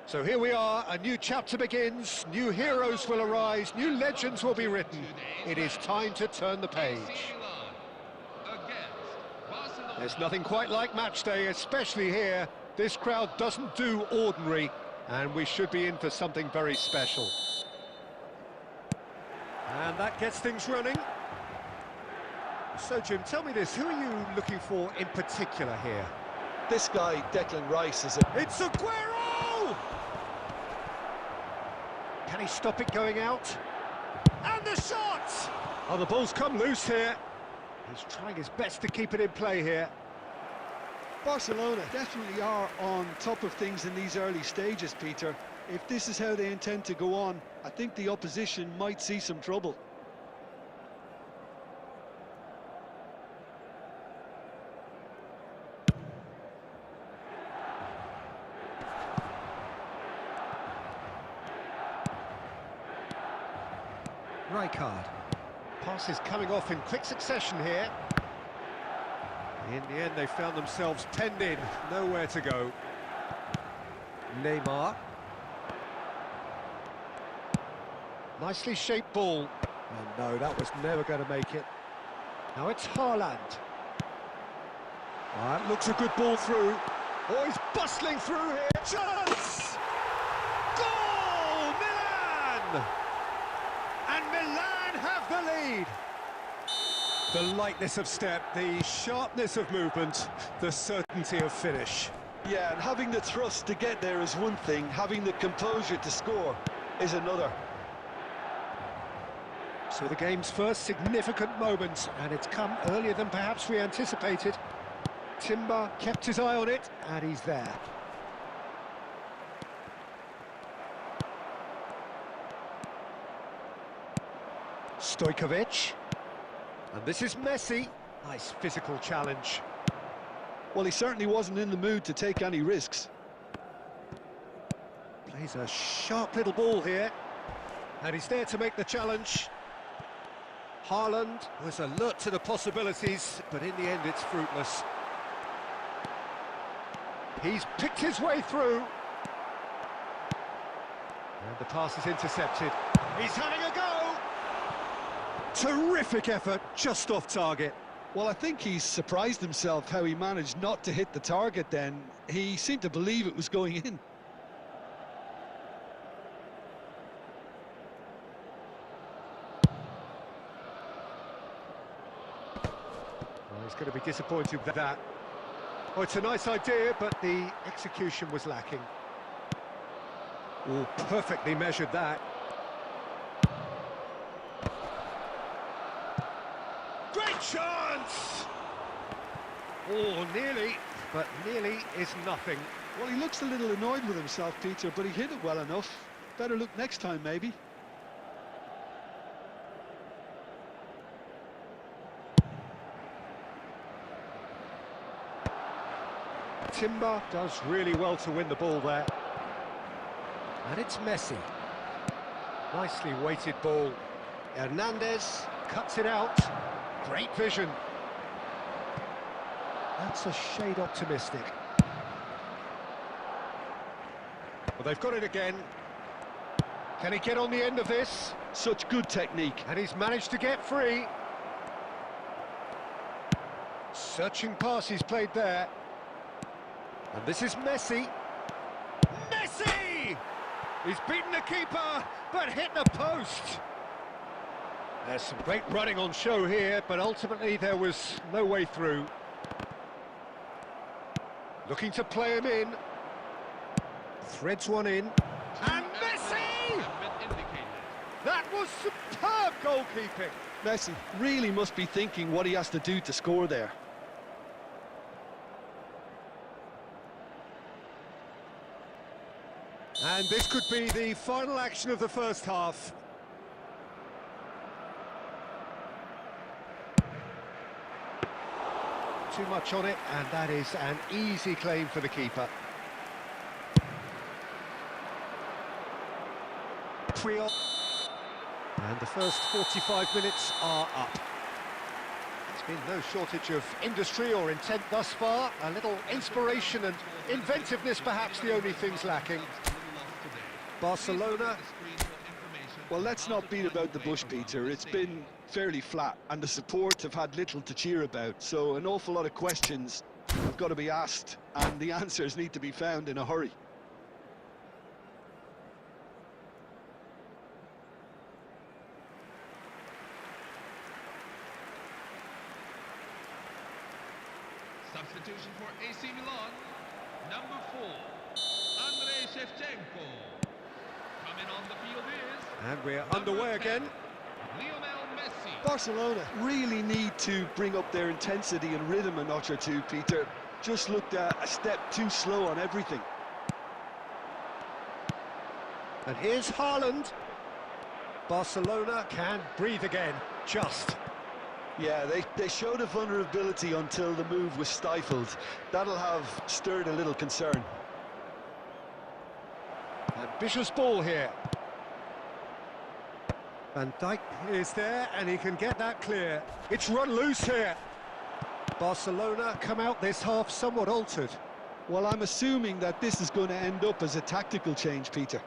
So here we are, a new chapter begins, new heroes will arise, new legends will be written. It is time to turn the page. There's nothing quite like match day, especially here. This crowd doesn't do ordinary, and we should be in for something very special. And that gets things running. So, Jim, tell me this, who are you looking for in particular here? This guy, Declan Rice, is a... It's Aguero! Can he stop it going out? And the shot! Oh, the ball's come loose here. He's trying his best to keep it in play here. Barcelona definitely are on top of things in these early stages, Peter. If this is how they intend to go on, I think the opposition might see some trouble. Rijkaard. Passes coming off in quick succession here. In the end, they found themselves penned in, nowhere to go. Neymar. Nicely shaped ball. And no, that was never going to make it. Now it's Haaland. That looks a good ball through. Oh, he's bustling through here. Chance! Goal! Milan! And Milan have the lead. The lightness of step, the sharpness of movement, the certainty of finish. Yeah, and having the thrust to get there is one thing, having the composure to score is another. So the game's first significant moment, and it's come earlier than perhaps we anticipated. Timber kept his eye on it, and he's there. Stojkovic. And this is Messi. Nice physical challenge. Well, he certainly wasn't in the mood to take any risks. Plays a sharp little ball here. And he's there to make the challenge. Haaland was alert to the possibilities, but in the end it's fruitless. He's picked his way through. And the pass is intercepted. He's having a go! Terrific effort, just off target. Well, I think he's surprised himself how he managed not to hit the target then. He seemed to believe it was going in. Well, he's going to be disappointed with that. Oh, it's a nice idea, but the execution was lacking. Oh, perfectly measured that. Great chance! Oh, nearly, but nearly is nothing. Well, he looks a little annoyed with himself, Peter, but he hit it well enough. Better look next time, maybe. Timber does really well to win the ball there. And it's Messi. Nicely weighted ball. Hernandez cuts it out. Great vision. That's a shade optimistic. Well, they've got it again. Can he get on the end of this? Such good technique. And he's managed to get free. Searching pass he's played there. And this is Messi. Messi! He's beaten the keeper, but hit the post. There's some great running on show here, but ultimately there was no way through. Looking to play him in. Threads one in. And Messi! That was superb goalkeeping. Messi really must be thinking what he has to do to score there. And this could be the final action of the first half. Too much on it, and that is an easy claim for the keeper. And the first 45 minutes are up. There's been no shortage of industry or intent thus far. A little inspiration and inventiveness, perhaps the only things lacking. Barcelona. Well, let's not beat about the bush, Peter. It's been fairly flat, and the support have had little to cheer about. So an awful lot of questions have got to be asked, and the answers need to be found in a hurry. Substitution for AC Milan, number 4, Andrei Shevchenko. Coming on the field is... And we're underway again. Lionel Messi. Barcelona really need to bring up their intensity and rhythm a notch or two, Peter. Just looked a step too slow on everything. And here's Haaland. Barcelona can breathe again, just. Yeah, they showed a vulnerability until the move was stifled. That'll have stirred a little concern. Ambitious ball here. Van Dijk is there, and he can get that clear. It's run loose here. Barcelona come out this half somewhat altered. Well, I'm assuming that this is going to end up as a tactical change, Peter.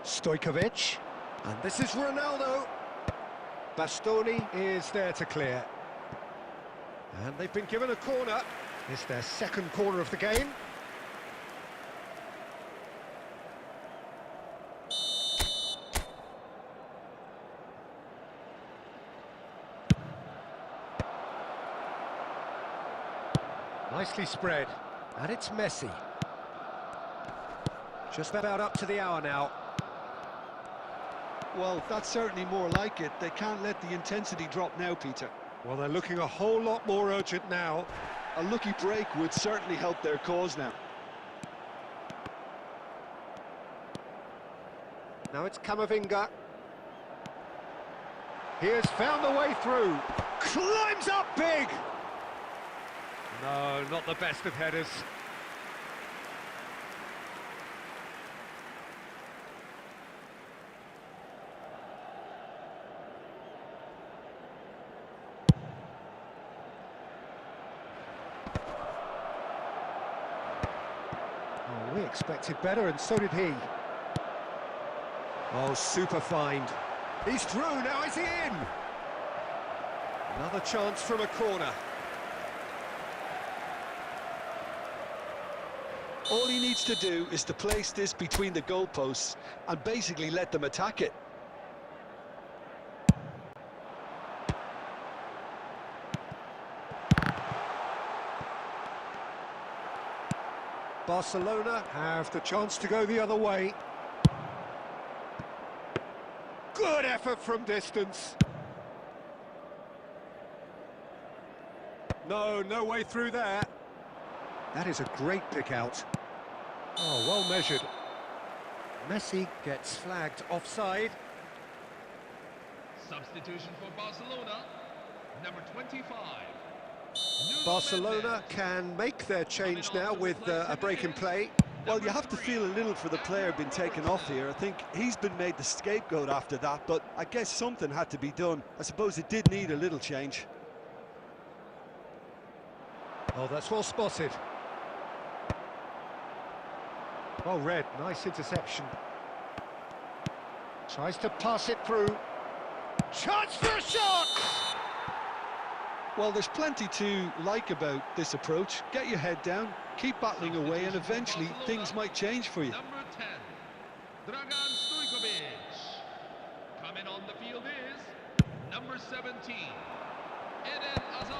Stojkovic. And this is Ronaldo. Bastoni is there to clear. And they've been given a corner. It's their second corner of the game. Nicely spread. And it's Messi. Just about up to the hour now. Well, that's certainly more like it. They can't let the intensity drop now, Peter. Well, they're looking a whole lot more urgent now. A lucky break would certainly help their cause now. Now it's Camavinga. He has found the way through. Climbs up big! No, not the best of headers. Oh, we expected better, and so did he. Oh, super find. He's through, now is he in? Another chance from a corner. All he needs to do is to place this between the goalposts and basically let them attack it. Barcelona have the chance to go the other way. Good effort from distance. No way through there. That is a great pick out. Oh, well measured. Messi gets flagged offside. Substitution for Barcelona, number 25. Barcelona can make their change now with a break in play. Well, you have to feel a little for the player being taken off here. I think he's been made the scapegoat after that, but I guess something had to be done. I suppose it did need a little change. Oh, that's well spotted. Well read, nice interception. Tries to pass it through. Chance for a shot! Well, there's plenty to like about this approach. Get your head down, keep battling away, and eventually things might change for you. Number 10, Dragan Stojkovic. Coming on the field is number 17, Eden Hazard.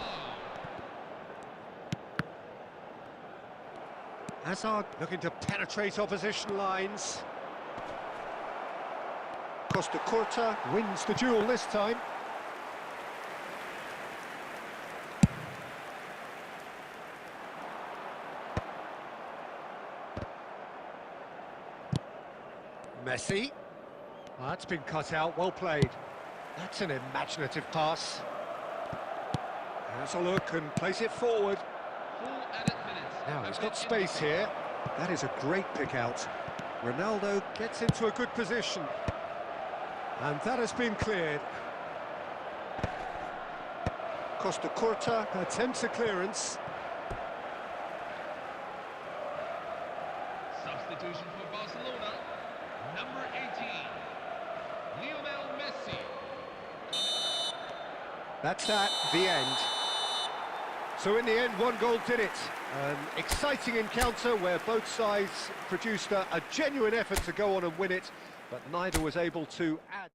Hazard looking to penetrate opposition lines. Costa Curta wins the duel this time. Messi. Oh, that's been cut out, well played. That's an imaginative pass. Has a look and plays it forward. Full added minutes. Now he's got space here. That is a great pick out. Ronaldo gets into a good position. And that has been cleared. Costa Curta attempts a clearance. Substitution for Barcelona, number 18, Lionel Messi. That's that, the end. So in the end, one goal did it. An exciting encounter where both sides produced a genuine effort to go on and win it, but neither was able to add.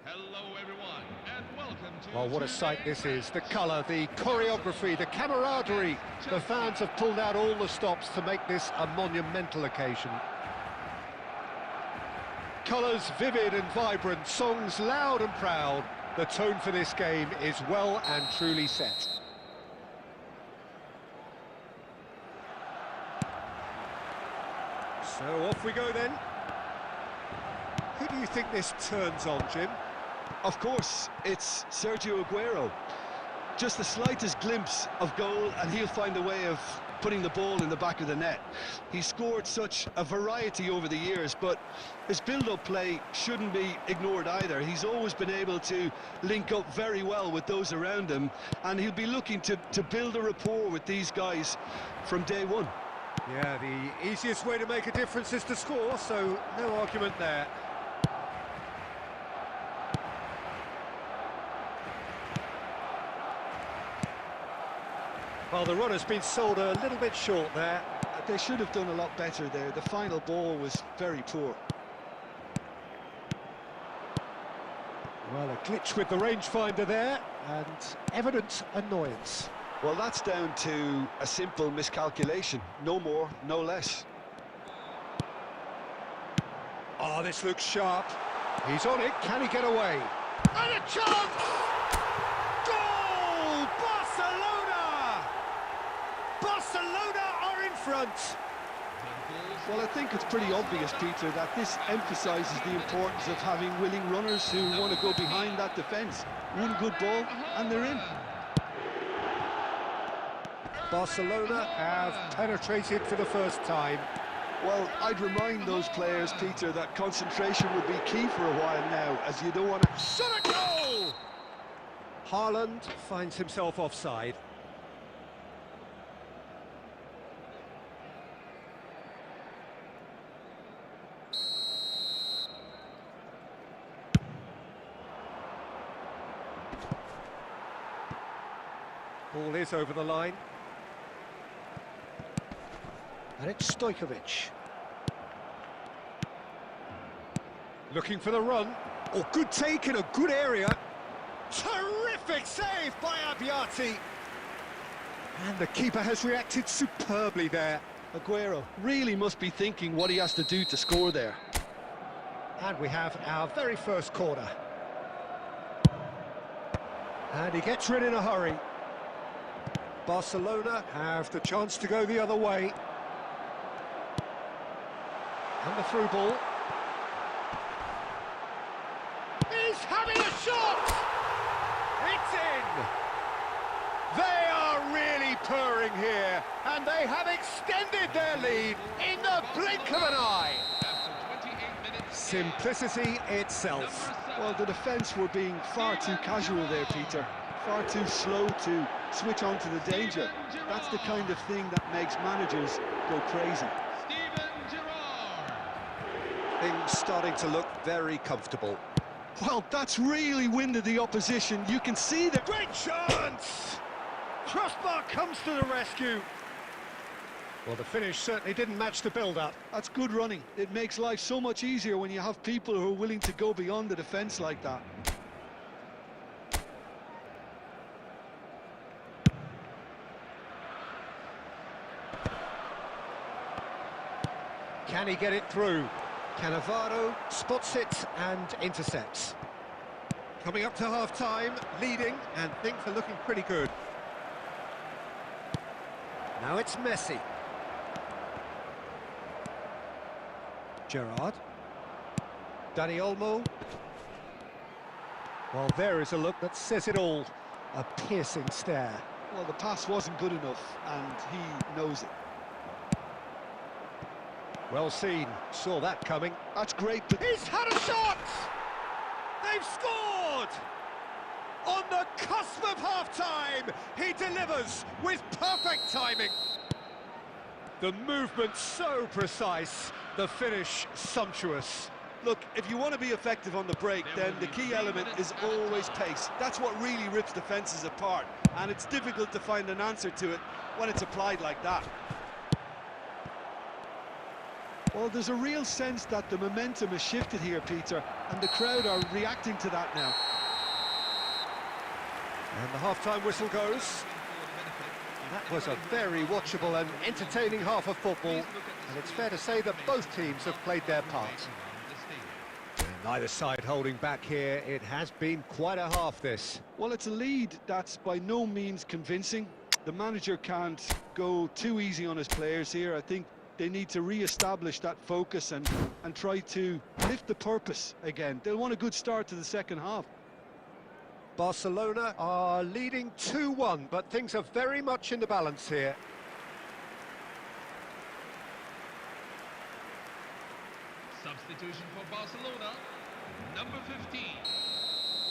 Hello everyone, and welcome to... Well, what a sight this is. The colour, the choreography, the camaraderie. The fans have pulled out all the stops to make this a monumental occasion. Colours vivid and vibrant, songs loud and proud. The tone for this game is well and truly set. So off we go then. Who do you think this turns on, Jim? Of course, it's Sergio Aguero. Just the slightest glimpse of goal and he'll find a way of putting the ball in the back of the net. He's scored such a variety over the years, but his build-up play shouldn't be ignored either. He's always been able to link up very well with those around him, and he'll be looking to build a rapport with these guys from day one. Yeah, the easiest way to make a difference is to score, so no argument there. Well, the run has been sold a little bit short there. They should have done a lot better there. The final ball was very poor. Well, a glitch with the rangefinder there, and evident annoyance. Well, that's down to a simple miscalculation. No more, no less. Oh, this looks sharp. He's on it. Can he get away? And a chance! Goal! Barcelona! Barcelona are in front. Well, I think it's pretty obvious, Peter, that this emphasises the importance of having willing runners who want to go behind that defence. One good ball, and they're in. Barcelona have penetrated for the first time. Well, I'd remind those players, Peter, that concentration will be key for a while now, as you don't want to... Shot a goal! Haaland finds himself offside. Ball is over the line. And it's Stojkovic. Looking for the run. Oh, good take in a good area. Terrific save by Abbiati. And the keeper has reacted superbly there. Aguero really must be thinking what he has to do to score there. And we have our very first corner. And he gets rid in a hurry. Barcelona have the chance to go the other way. And the through ball. He's having a shot! It's in! They are really purring here, and they have extended their lead in the blink of an eye. Simplicity itself. Well, the defence were being far too casual there, Peter. Far too slow to switch on to the danger. That's the kind of thing that makes managers go crazy. Things starting to look very comfortable. Well, that's really winded the opposition. You can see the... Great chance! Crossbar comes to the rescue. Well, the finish certainly didn't match the build-up. That's good running. It makes life so much easier when you have people who are willing to go beyond the defence like that. Can he get it through? Cannavaro spots it and intercepts. Coming up to half-time, leading, and things are looking pretty good. Now it's Messi. Gerrard. Dani Olmo. Well, there is a look that says it all. A piercing stare. Well, the pass wasn't good enough, and he knows it. Well seen, saw that coming. That's great. He's had a shot! They've scored! On the cusp of half-time, he delivers with perfect timing. The movement so precise, the finish sumptuous. Look, if you want to be effective on the break, then the key element is always pace. That's what really rips defences apart, and it's difficult to find an answer to it when it's applied like that. Well, there's a real sense that the momentum has shifted here, Peter, and the crowd are reacting to that now. And the half-time whistle goes. That was a very watchable and entertaining half of football, and it's fair to say that both teams have played their part. And neither side holding back here. It has been quite a half, this. Well, it's a lead that's by no means convincing. The manager can't go too easy on his players here. I think they need to re-establish that focus and try to lift the purpose again. They'll want a good start to the second half. Barcelona are leading 2-1, but things are very much in the balance here. Substitution for Barcelona, number 15,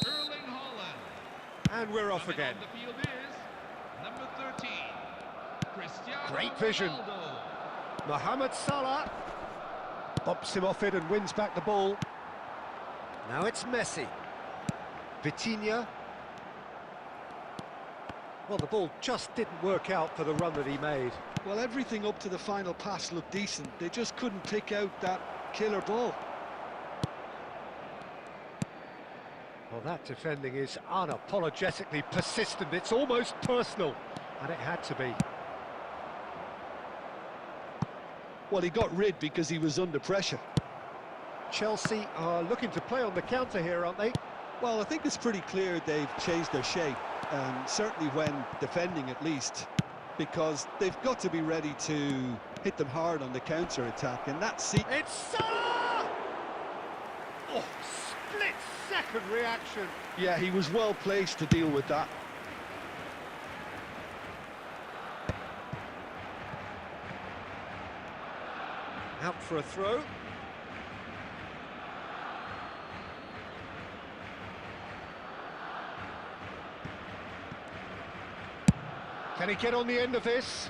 Erling Haaland. And we're off Coming again. on the field is number 13, Cristiano Great vision. Ronaldo. Mohamed Salah bumps him off it and wins back the ball. Now it's Messi. Vitinha. Well, the ball just didn't work out for the run that he made. Well, everything up to the final pass looked decent. They just couldn't pick out that killer ball. Well, that defending is unapologetically persistent. It's almost personal, and it had to be. Well, he got rid because he was under pressure. Chelsea are looking to play on the counter here, aren't they? Well, I think it's pretty clear they've changed their shape, certainly when defending at least, because they've got to be ready to hit them hard on the counter-attack, and that's... It's Salah! Oh, split-second reaction. Yeah, he was well placed to deal with that. Out for a throw. Can he get on the end of this?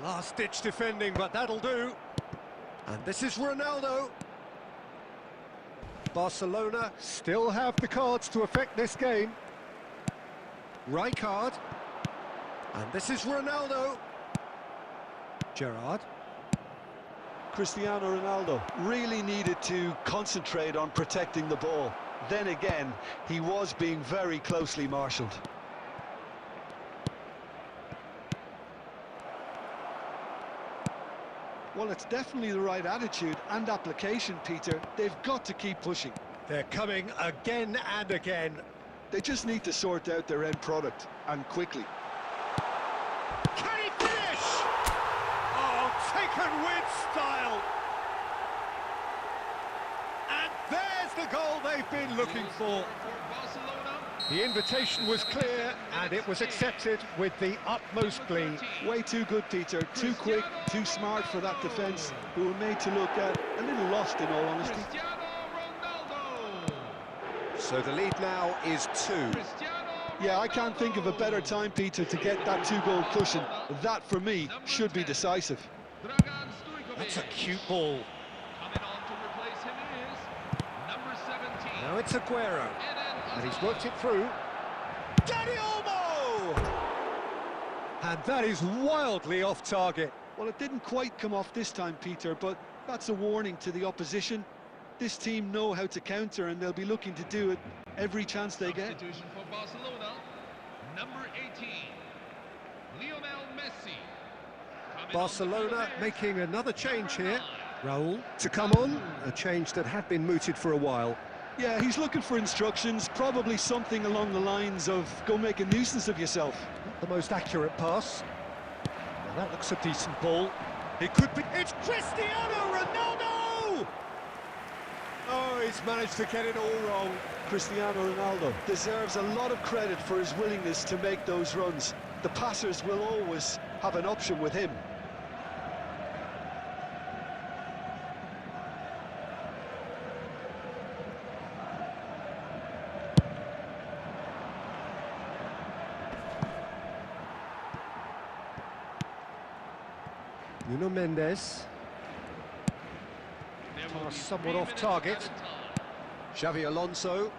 Last-ditch defending, but that'll do. And this is Ronaldo. Barcelona still have the cards to affect this game. Rijkaard. And this is Ronaldo. Gerrard. Cristiano Ronaldo really needed to concentrate on protecting the ball. Then again, he was being very closely marshalled. Well, it's definitely the right attitude and application, Peter. They've got to keep pushing. They're coming again and again. They just need to sort out their end product, and quickly. Can he finish? Oh, taken with style. And there's the goal they've been looking for. The invitation was clear, and it was accepted with the utmost glee. Way too good, Peter. Too quick, too smart for that defence, who were made to look a little lost, in all honesty. So the lead now is 2. Yeah, I can't think of a better time, Peter, to get that 2-goal cushion. That, for me, should be decisive. That's a cute ball. Coming on to replace him is number 17. Now it's Aguero. And he's worked it through. Dani Olmo! And that is wildly off target. Well, it didn't quite come off this time, Peter, but that's a warning to the opposition. This team know how to counter, and they'll be looking to do it every chance they get. Substitution for Barcelona, number 18, Lionel Messi. Barcelona making another change here. Raul to come on, a change that had been mooted for a while. Yeah, he's looking for instructions, probably something along the lines of go make a nuisance of yourself. Not the most accurate pass. Well, that looks a decent ball. It could be... It's Cristiano Ronaldo! Oh, he's managed to get it all wrong. Cristiano Ronaldo deserves a lot of credit for his willingness to make those runs. The passers will always have an option with him. Nuno Mendes. Pass somewhat off target. Xavi Alonso.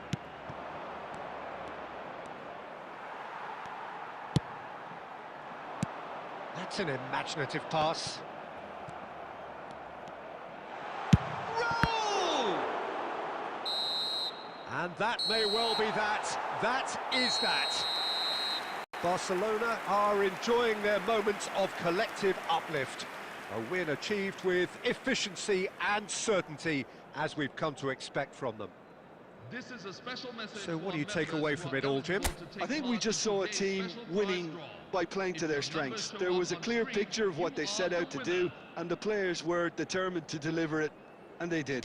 That's an imaginative pass. Roll! And that may well be that. That is that. Barcelona are enjoying their moments of collective uplift. A win achieved with efficiency and certainty, as we've come to expect from them. This is a special message. So what do you take away from it all, Jim? I think we just saw a team winning by playing to their strengths. There was a clear picture of what they set out to do, and the players were determined to deliver it, and they did.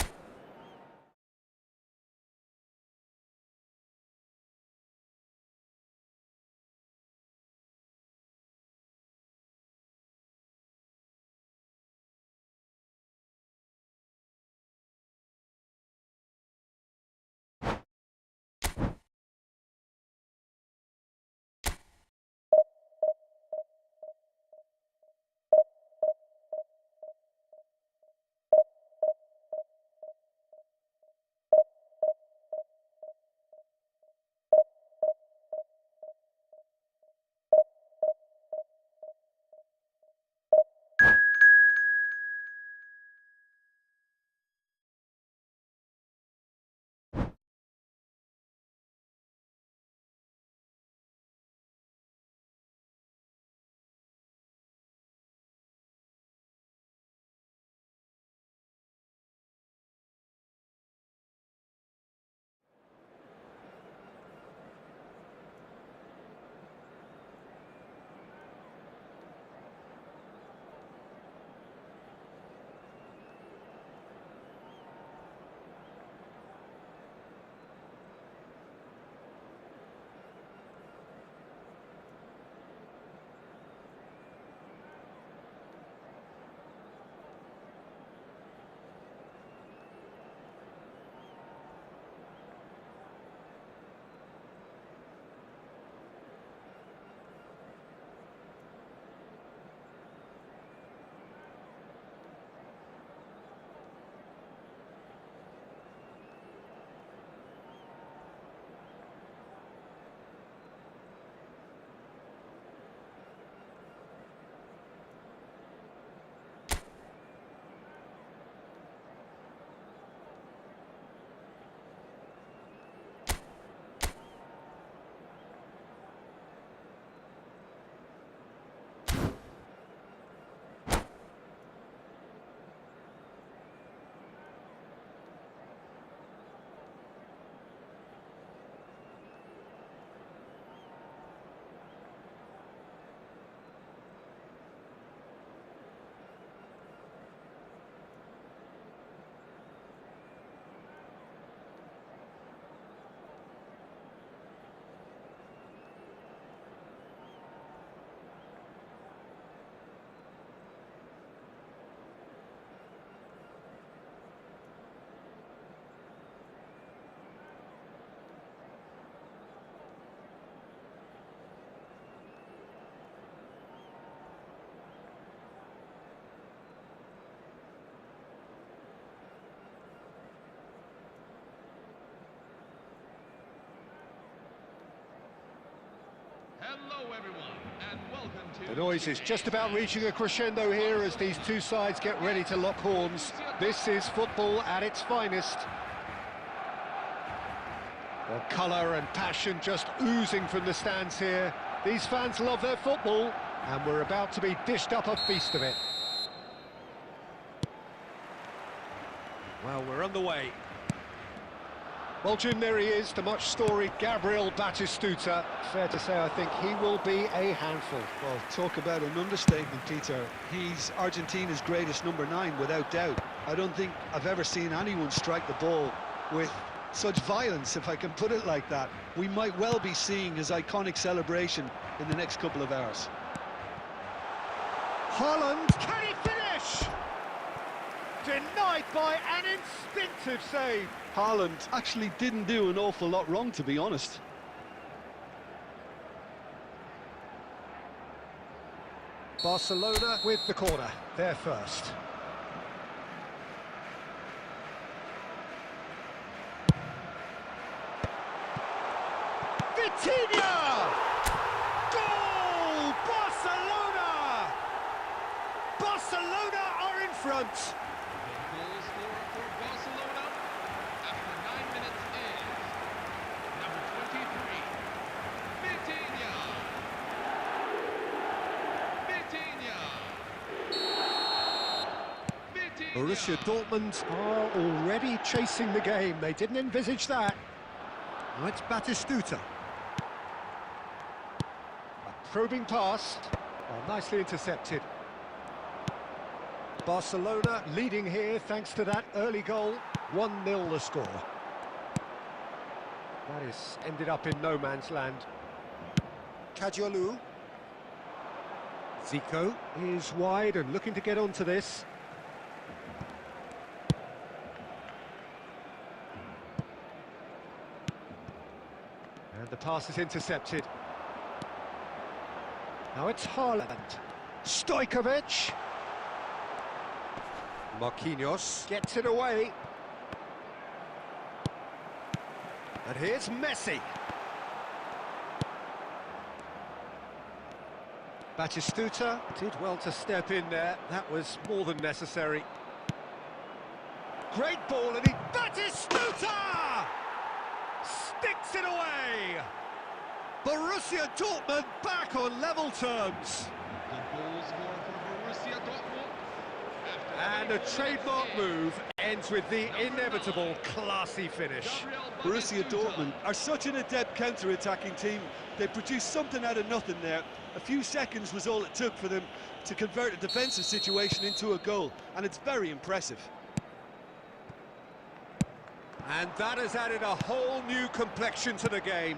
Hello everyone, and welcome to... The noise is just about reaching a crescendo here as these two sides get ready to lock horns. This is football at its finest. Well, colour and passion just oozing from the stands here. These fans love their football, and we're about to be dished up a feast of it. Well, we're underway. Well, Jim, there he is, the much-storied Gabriel Batistuta. Fair to say, I think he will be a handful. Well, talk about an understatement, Peter. He's Argentina's greatest number 9, without doubt. I don't think I've ever seen anyone strike the ball with such violence, if I can put it like that. We might well be seeing his iconic celebration in the next couple of hours. Haaland, can he finish? Denied by an instinctive save. Haaland actually didn't do an awful lot wrong, to be honest. Barcelona with the corner, they're first. Vitinha! Goal! Barcelona! Barcelona are in front. Goal scorer for Barcelona after 9 minutes is number 23, Vitinha. Borussia Dortmund are already chasing the game. They didn't envisage that. Now it's Batistuta. A probing pass. Oh, nicely intercepted. Barcelona leading here thanks to that early goal. 1-0 the score. That is ended up in no man's land. Kajolu. Zico is wide and looking to get onto this. And the pass is intercepted. Now it's Haaland. Stojkovic. Marquinhos gets it away. And here's Messi. Batistuta did well to step in there. That was more than necessary. Great ball, and Batistuta sticks it away. Borussia Dortmund back on level terms. The goal scorer for Borussia Dortmund. And a trademark move ends with the inevitable classy finish. Borussia Dortmund are such an adept counter-attacking team. They produced something out of nothing there. A few seconds was all it took for them to convert a defensive situation into a goal, and it's very impressive. And that has added a whole new complexion to the game.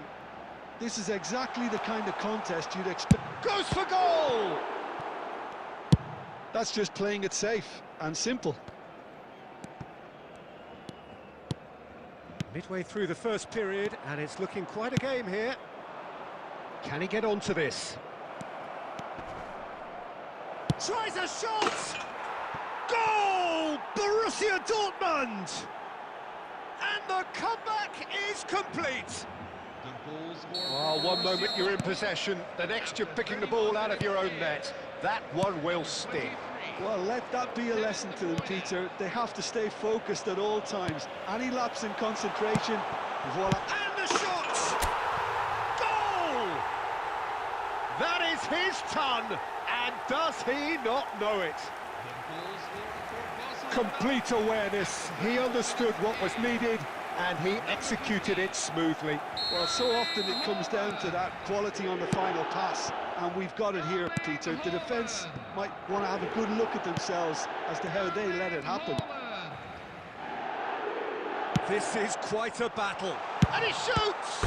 This is exactly the kind of contest you'd expect. Goes for goal! That's just playing it safe and simple. Midway through the first period, and it's looking quite a game here. Can he get onto this? Tries a shot! Goal! Borussia Dortmund! And the comeback is complete. The goal scorer Oh, for one moment Borussia you're in Dortmund. possession, the next you're picking the ball out of your own net. That one will sting. Well, let that be a lesson to them, Peter. They have to stay focused at all times. Any lapse in concentration, voila. And the shot! Goal! That is his ton, and does he not know it? The goal scorer for Barcelona. Complete awareness, he understood what was needed, and he executed it smoothly. Well, so often it comes down to that quality on the final pass, and we've got it here, Peter. The defence might want to have a good look at themselves as to how they let it happen. This is quite a battle, and he shoots!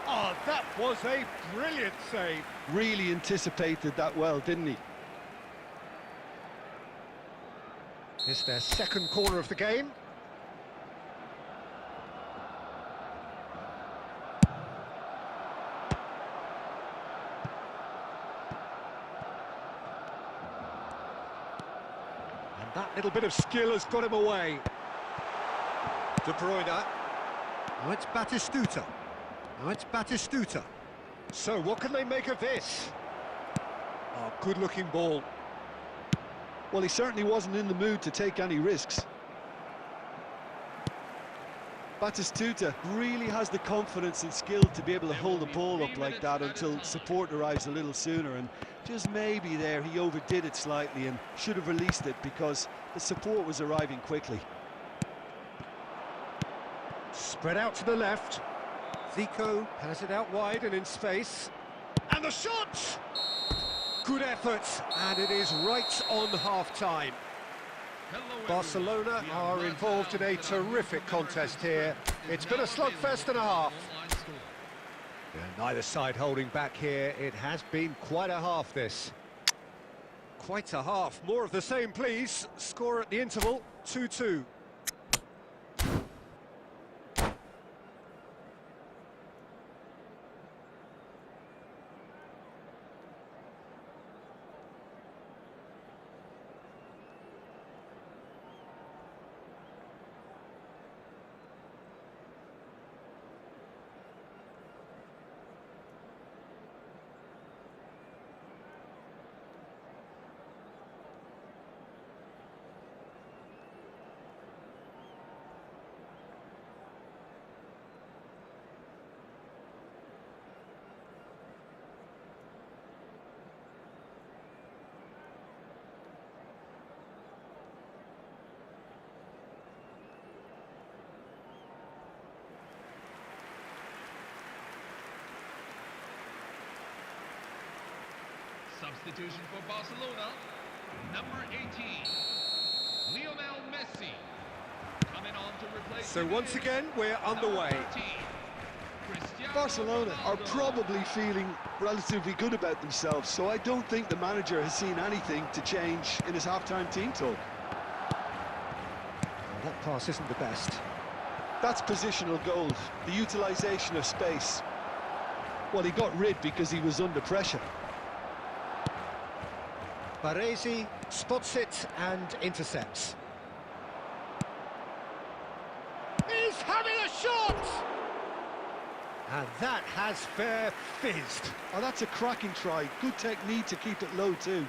Oh, that was a brilliant save. Really anticipated that well, didn't he? It's their second corner of the game. And that little bit of skill has got him away. De Bruyne. Now it's Batistuta. Now it's Batistuta. So what can they make of this? Oh, good-looking ball. Well, he certainly wasn't in the mood to take any risks. Batistuta really has the confidence and skill to be able to hold the ball up like that until support arrives a little sooner, and just maybe there he overdid it slightly and should have released it because the support was arriving quickly. Spread out to the left. Zico has it out wide and in space. And the shot! Good effort, and it is right on half-time. Barcelona are involved in a terrific contest here. It's been a slugfest and a half. Yeah, neither side holding back here. It has been quite a half, this. Quite a half. More of the same, please. Score at the interval, 2-2. Substitution for Barcelona. Number 18, Lionel Messi. Coming on to replace So him once is again, we're number underway. 13, Cristiano Barcelona are Ronaldo. probably feeling relatively good about themselves, so I don't think the manager has seen anything to change in his half-time team talk. Well, that pass isn't the best. That's positional gold, the utilisation of space. Well, he got rid because he was under pressure. Baresi spots it and intercepts. He's having a shot! And that has fair fizzed. Oh, that's a cracking try. Good technique to keep it low too.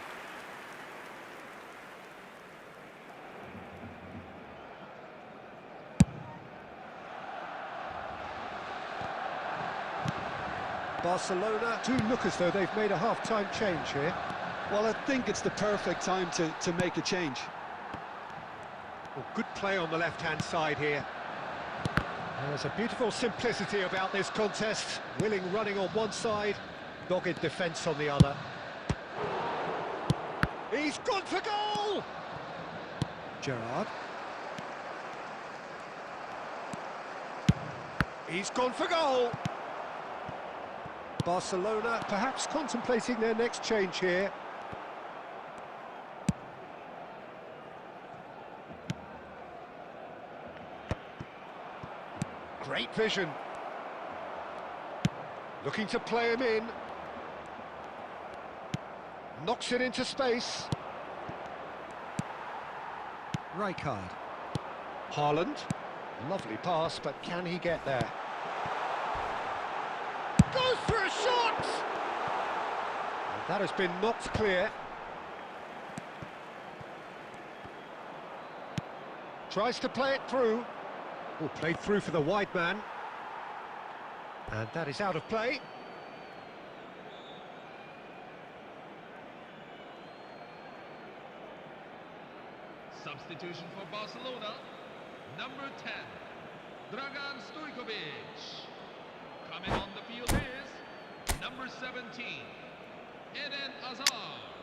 Barcelona do look as though they've made a half-time change here. Well, I think it's the perfect time to make a change. Well, good play on the left-hand side here. There's a beautiful simplicity about this contest. Willing running on one side, dogged defence on the other. He's gone for goal! Gerrard. He's gone for goal! Barcelona perhaps contemplating their next change here. Great vision. Looking to play him in. Knocks it into space. Rijkaard. Haaland. Lovely pass, but can he get there? Goes for a shot! And that has been knocked clear. Tries to play it through. Oh, played through for the wide man. And that is out of play. Substitution for Barcelona. Number 10, Dragan Stojkovic. Coming on the field is number 17, Eden Hazard.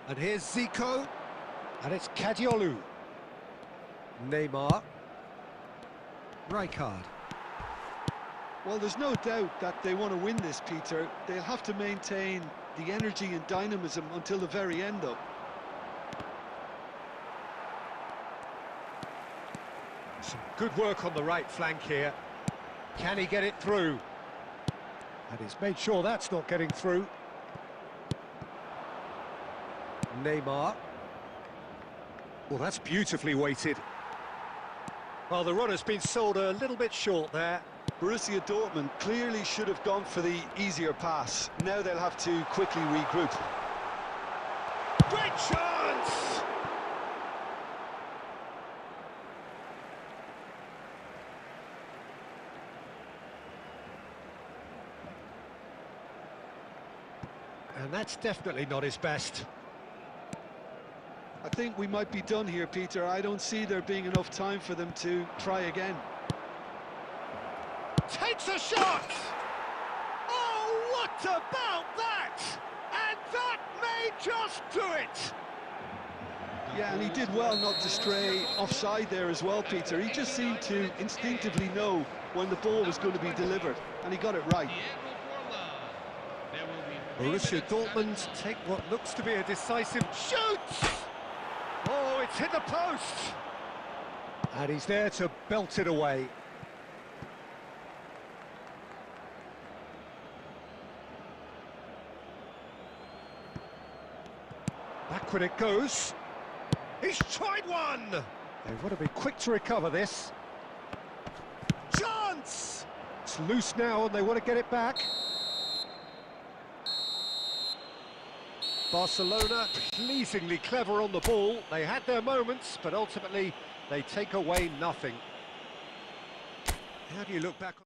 And here's Zico. And it's Kadiolu. Neymar. Rijkaard. Well, there's no doubt that they want to win this, Peter. They'll have to maintain the energy and dynamism until the very end, though. Some good work on the right flank here. Can he get it through? And he's made sure that's not getting through. Neymar. Well, that's beautifully weighted. Well, the runner's been sold a little bit short there. Borussia Dortmund clearly should have gone for the easier pass. Now they'll have to quickly regroup. Great chance! And that's definitely not his best. I think we might be done here, Peter. I don't see there being enough time for them to try again. Takes a shot! Oh, what about that? And that may just do it! Yeah, and he did well not to stray offside there as well, Peter. He just seemed to instinctively know when the ball was going to be delivered, and he got it right. Borussia Dortmund take what looks to be a decisive shoot! Oh, it's hit the post! And he's there to belt it away. Backward it goes. He's tried one! They want to be quick to recover this. Chance! It's loose now and they want to get it back. Barcelona pleasingly clever on the ball. They had their moments, but ultimately they take away nothing. How do you look back on...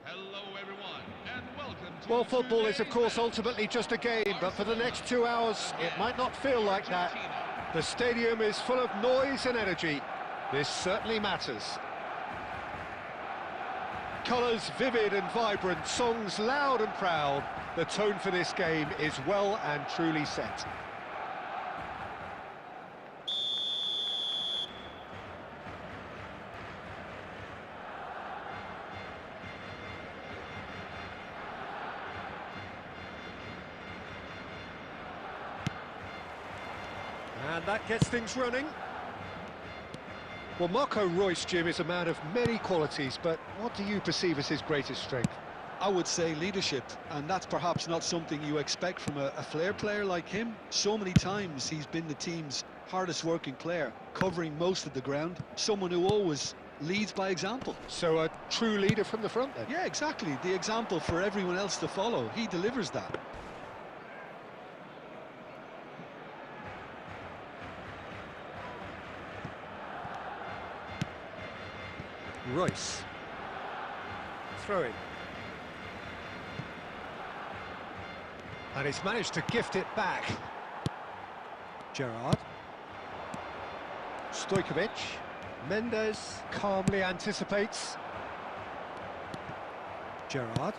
Hello everyone, and welcome to... Well, football is of course ultimately just a game, but for the next 2 hours it might not feel like that. The stadium is full of noise and energy. This certainly matters. Colours vivid and vibrant, songs loud and proud. The tone for this game is well and truly set. And that gets things running. Well, Marco Reus, Jim, is a man of many qualities, but what do you perceive as his greatest strength? I would say leadership, and that's perhaps not something you expect from a flair player like him. So many times he's been the team's hardest working player, covering most of the ground, someone who always leads by example. So a true leader from the front, then? Yeah, exactly. The example for everyone else to follow. He delivers that. Reus. Throwing. And he's managed to gift it back. Gerrard. Stojkovic. Mendes calmly anticipates. Gerrard.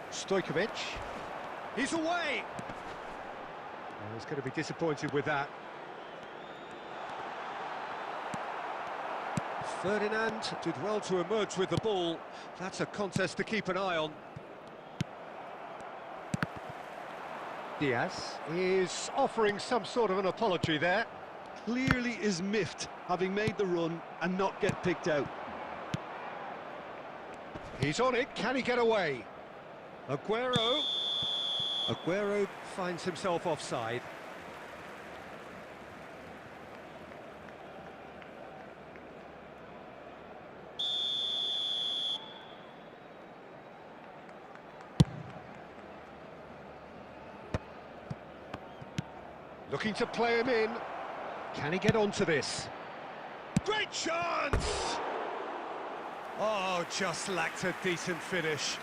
Stojkovic. He's away! Oh, he's going to be disappointed with that. Ferdinand did well to emerge with the ball. That's a contest to keep an eye on. Diaz is offering some sort of an apology there. Clearly is miffed, having made the run and not get picked out. He's on it, can he get away? Aguero. Aguero finds himself offside. Looking to play him in. Can he get onto this? Great chance! Oh, just lacked a decent finish.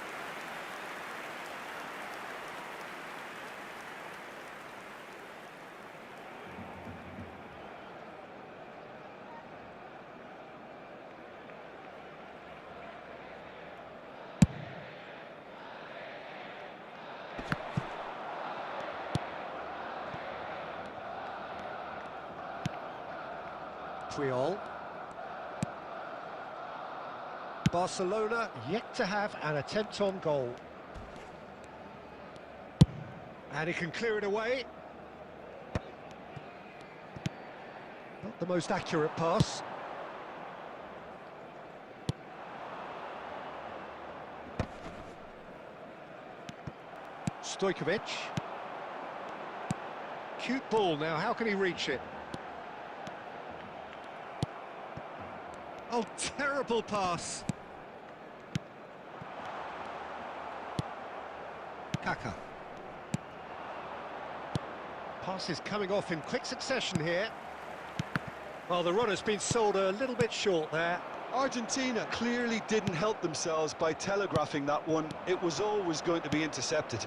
Puyol. Barcelona yet to have an attempt on goal. And he can clear it away. Not the most accurate pass. Stojkovic. Cute ball now, how can he reach it? Oh, terrible pass. Kaka. Pass is coming off in quick succession here. Well, the run has been sold a little bit short there. Argentina clearly didn't help themselves by telegraphing that one. It was always going to be intercepted.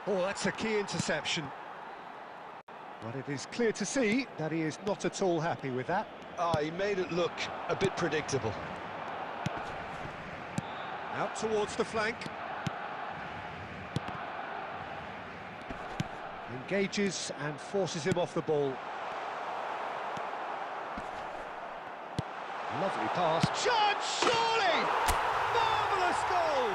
Oh, that's a key interception. But it is clear to see that he is not at all happy with that. He made it look a bit predictable. Out towards the flank. Engages and forces him off the ball. Lovely pass. Chance, surely! Marvellous goal!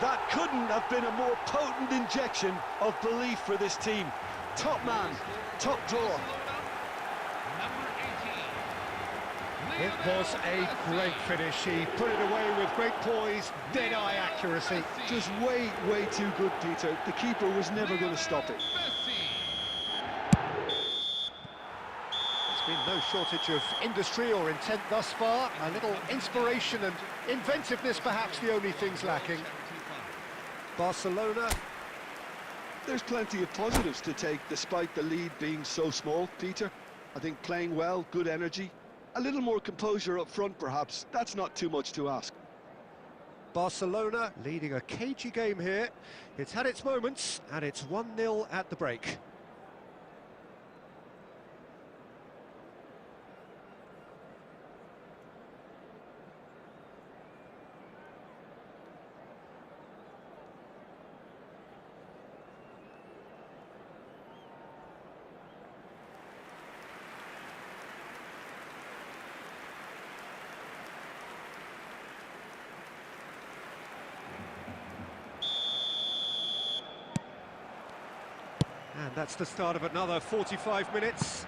That couldn't have been a more potent injection of belief for this team. Top man, top drawer. It was a great finish. He put it away with great poise, dead-eye accuracy. Just way too good, Peter. The keeper was never going to stop it. There's been no shortage of industry or intent thus far. A little inspiration and inventiveness, perhaps the only things lacking. Barcelona. There's plenty of positives to take, despite the lead being so small, Peter. I think playing well, good energy. A little more composure up front, perhaps. That's not too much to ask. Barcelona leading a cagey game here. It's had its moments, and it's 1-0 at the break. And that's the start of another 45 minutes.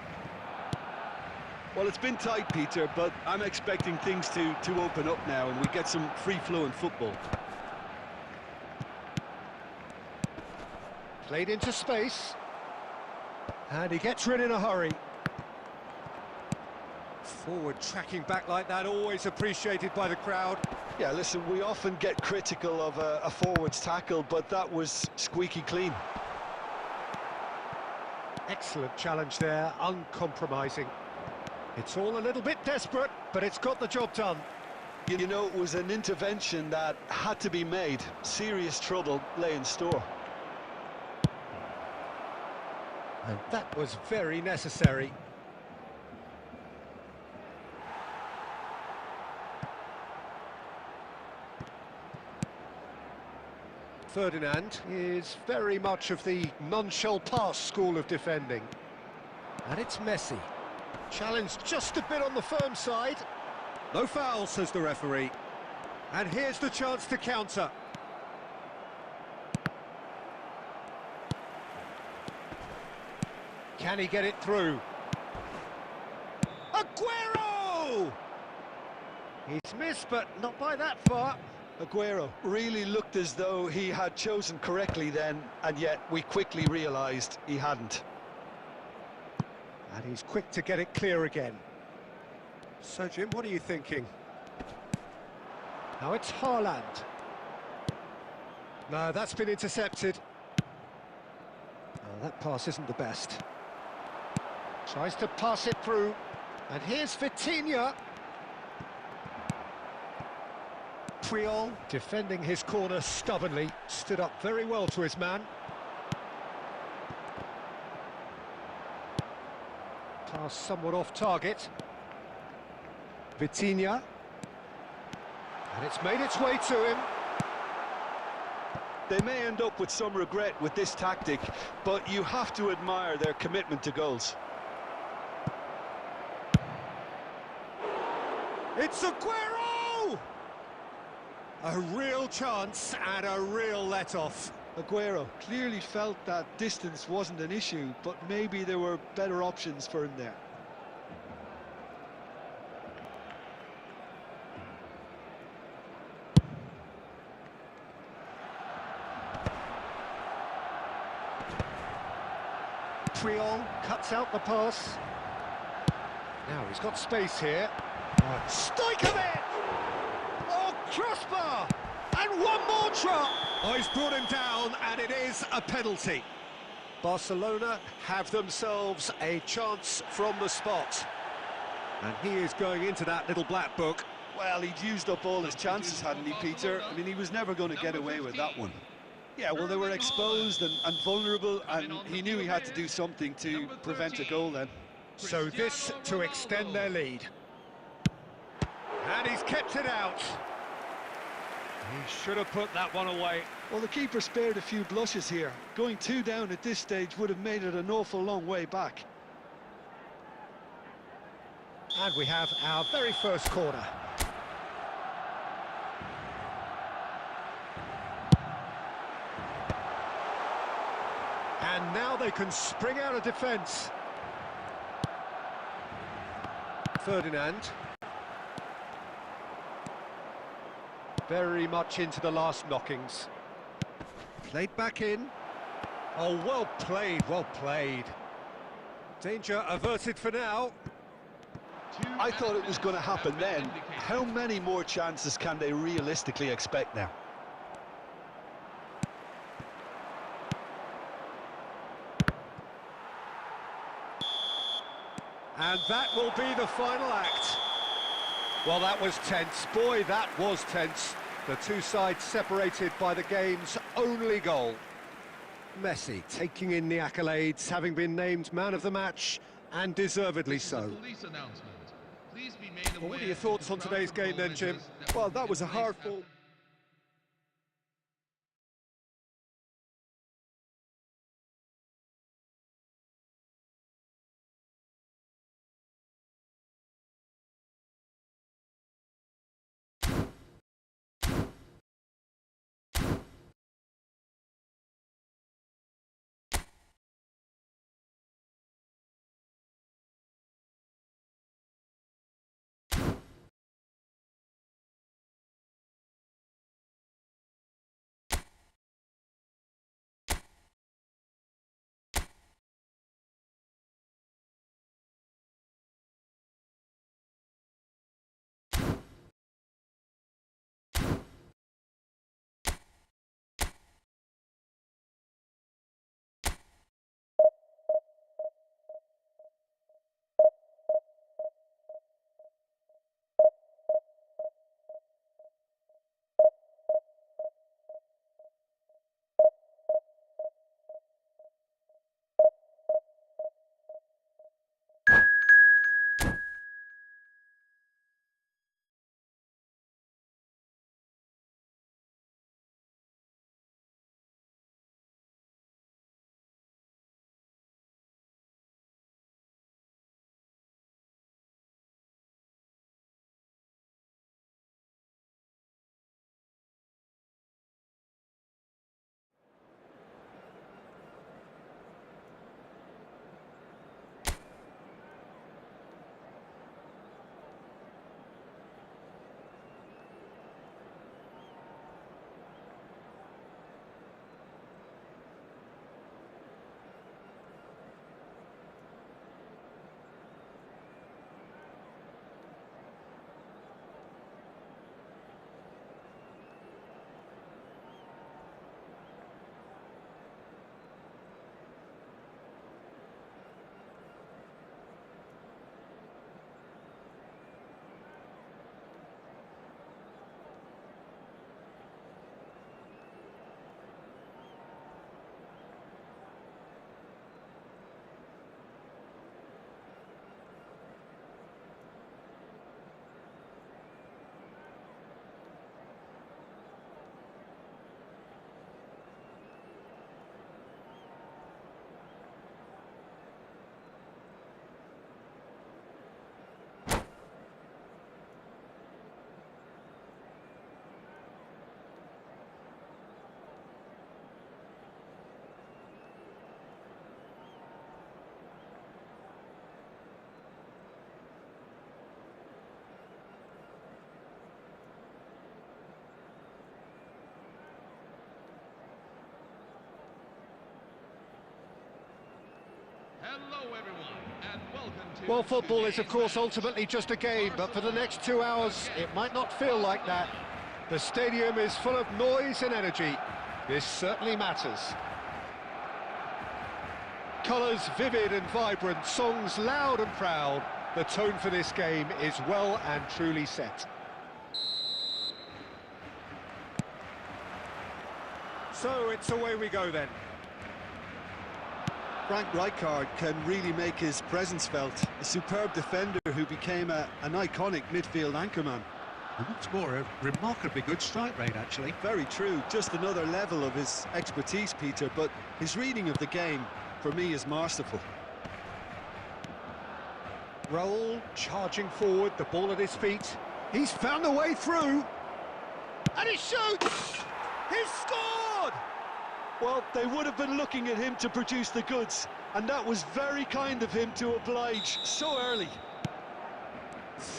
Well, it's been tight, Peter, but I'm expecting things to open up now and we get some free-flowing football. Played into space. And he gets rid in a hurry. Forward tracking back like that, always appreciated by the crowd. Yeah, listen, we often get critical of a forward's tackle, but that was squeaky clean. Excellent challenge there, uncompromising. It's all a little bit desperate, but it's got the job done. You know, it was an intervention that had to be made. Serious trouble lay in store. And that was very necessary. Ferdinand is very much of the non-shall-pass school of defending. And it's Messi. Challenged just a bit on the firm side. No foul, says the referee. And here's the chance to counter. Can he get it through? Aguero! He's missed, but not by that far. Aguero really looked as though he had chosen correctly then, and yet we quickly realised he hadn't. And he's quick to get it clear again. So, Jim, what are you thinking? Now it's Haaland. No, that's been intercepted. Oh, that pass isn't the best. Tries to pass it through. And here's Vitinha. Puyol, defending his corner stubbornly, stood up very well to his man. Pass somewhat off target. Vitinha. And it's made its way to him. They may end up with some regret with this tactic, but you have to admire their commitment to goals. It's Aguero! A real chance and a real let-off. Aguero clearly felt that distance wasn't an issue, but maybe there were better options for him there. Puyol cuts out the pass. Now he's got space here. Stoichkovic! Oh, crossbar! And one more drop! Oh, he's brought him down, and it is a penalty. Barcelona have themselves a chance from the spot. And he is going into that little black book. Well, he'd used up all his chances, hadn't he, Peter? I mean, he was never going to get away with that one. Yeah, well, they were exposed and vulnerable, and he knew he had to do something to prevent a goal then. So this to extend their lead. And he's kept it out. He should have put that one away. Well, the keeper spared a few blushes here. Going 2 down at this stage would have made it an awful long way back. And we have our very first corner. And now they can spring out of defence. Ferdinand. Very much into the last knockings. Played back in. Oh, well played, well played. Danger averted for now. I thought it was going to happen then. How many more chances can they realistically expect now? And that will be the final act. Well, that was tense. Boy, that was tense. The two sides separated by the game's only goal. Messi taking in the accolades, having been named man of the match, and deservedly so. Well, what are your thoughts on today's game then, Jim? Well, that was a hard fought Hello, everyone, and welcome to... Well, football is, of course, ultimately just a game, but for the next 2 hours, it might not feel like that. The stadium is full of noise and energy. This certainly matters. Colours vivid and vibrant, songs loud and proud. The tone for this game is well and truly set. So it's away we go then. Frank Rijkaard can really make his presence felt. A superb defender who became an iconic midfield anchorman. And what's more, a remarkably good strike rate, actually. Very true, just another level of his expertise, Peter, but his reading of the game, for me, is masterful. Raul charging forward, the ball at his feet. He's found a way through. And he shoots! He's scored! Well, they would have been looking at him to produce the goods, and that was very kind of him to oblige so early.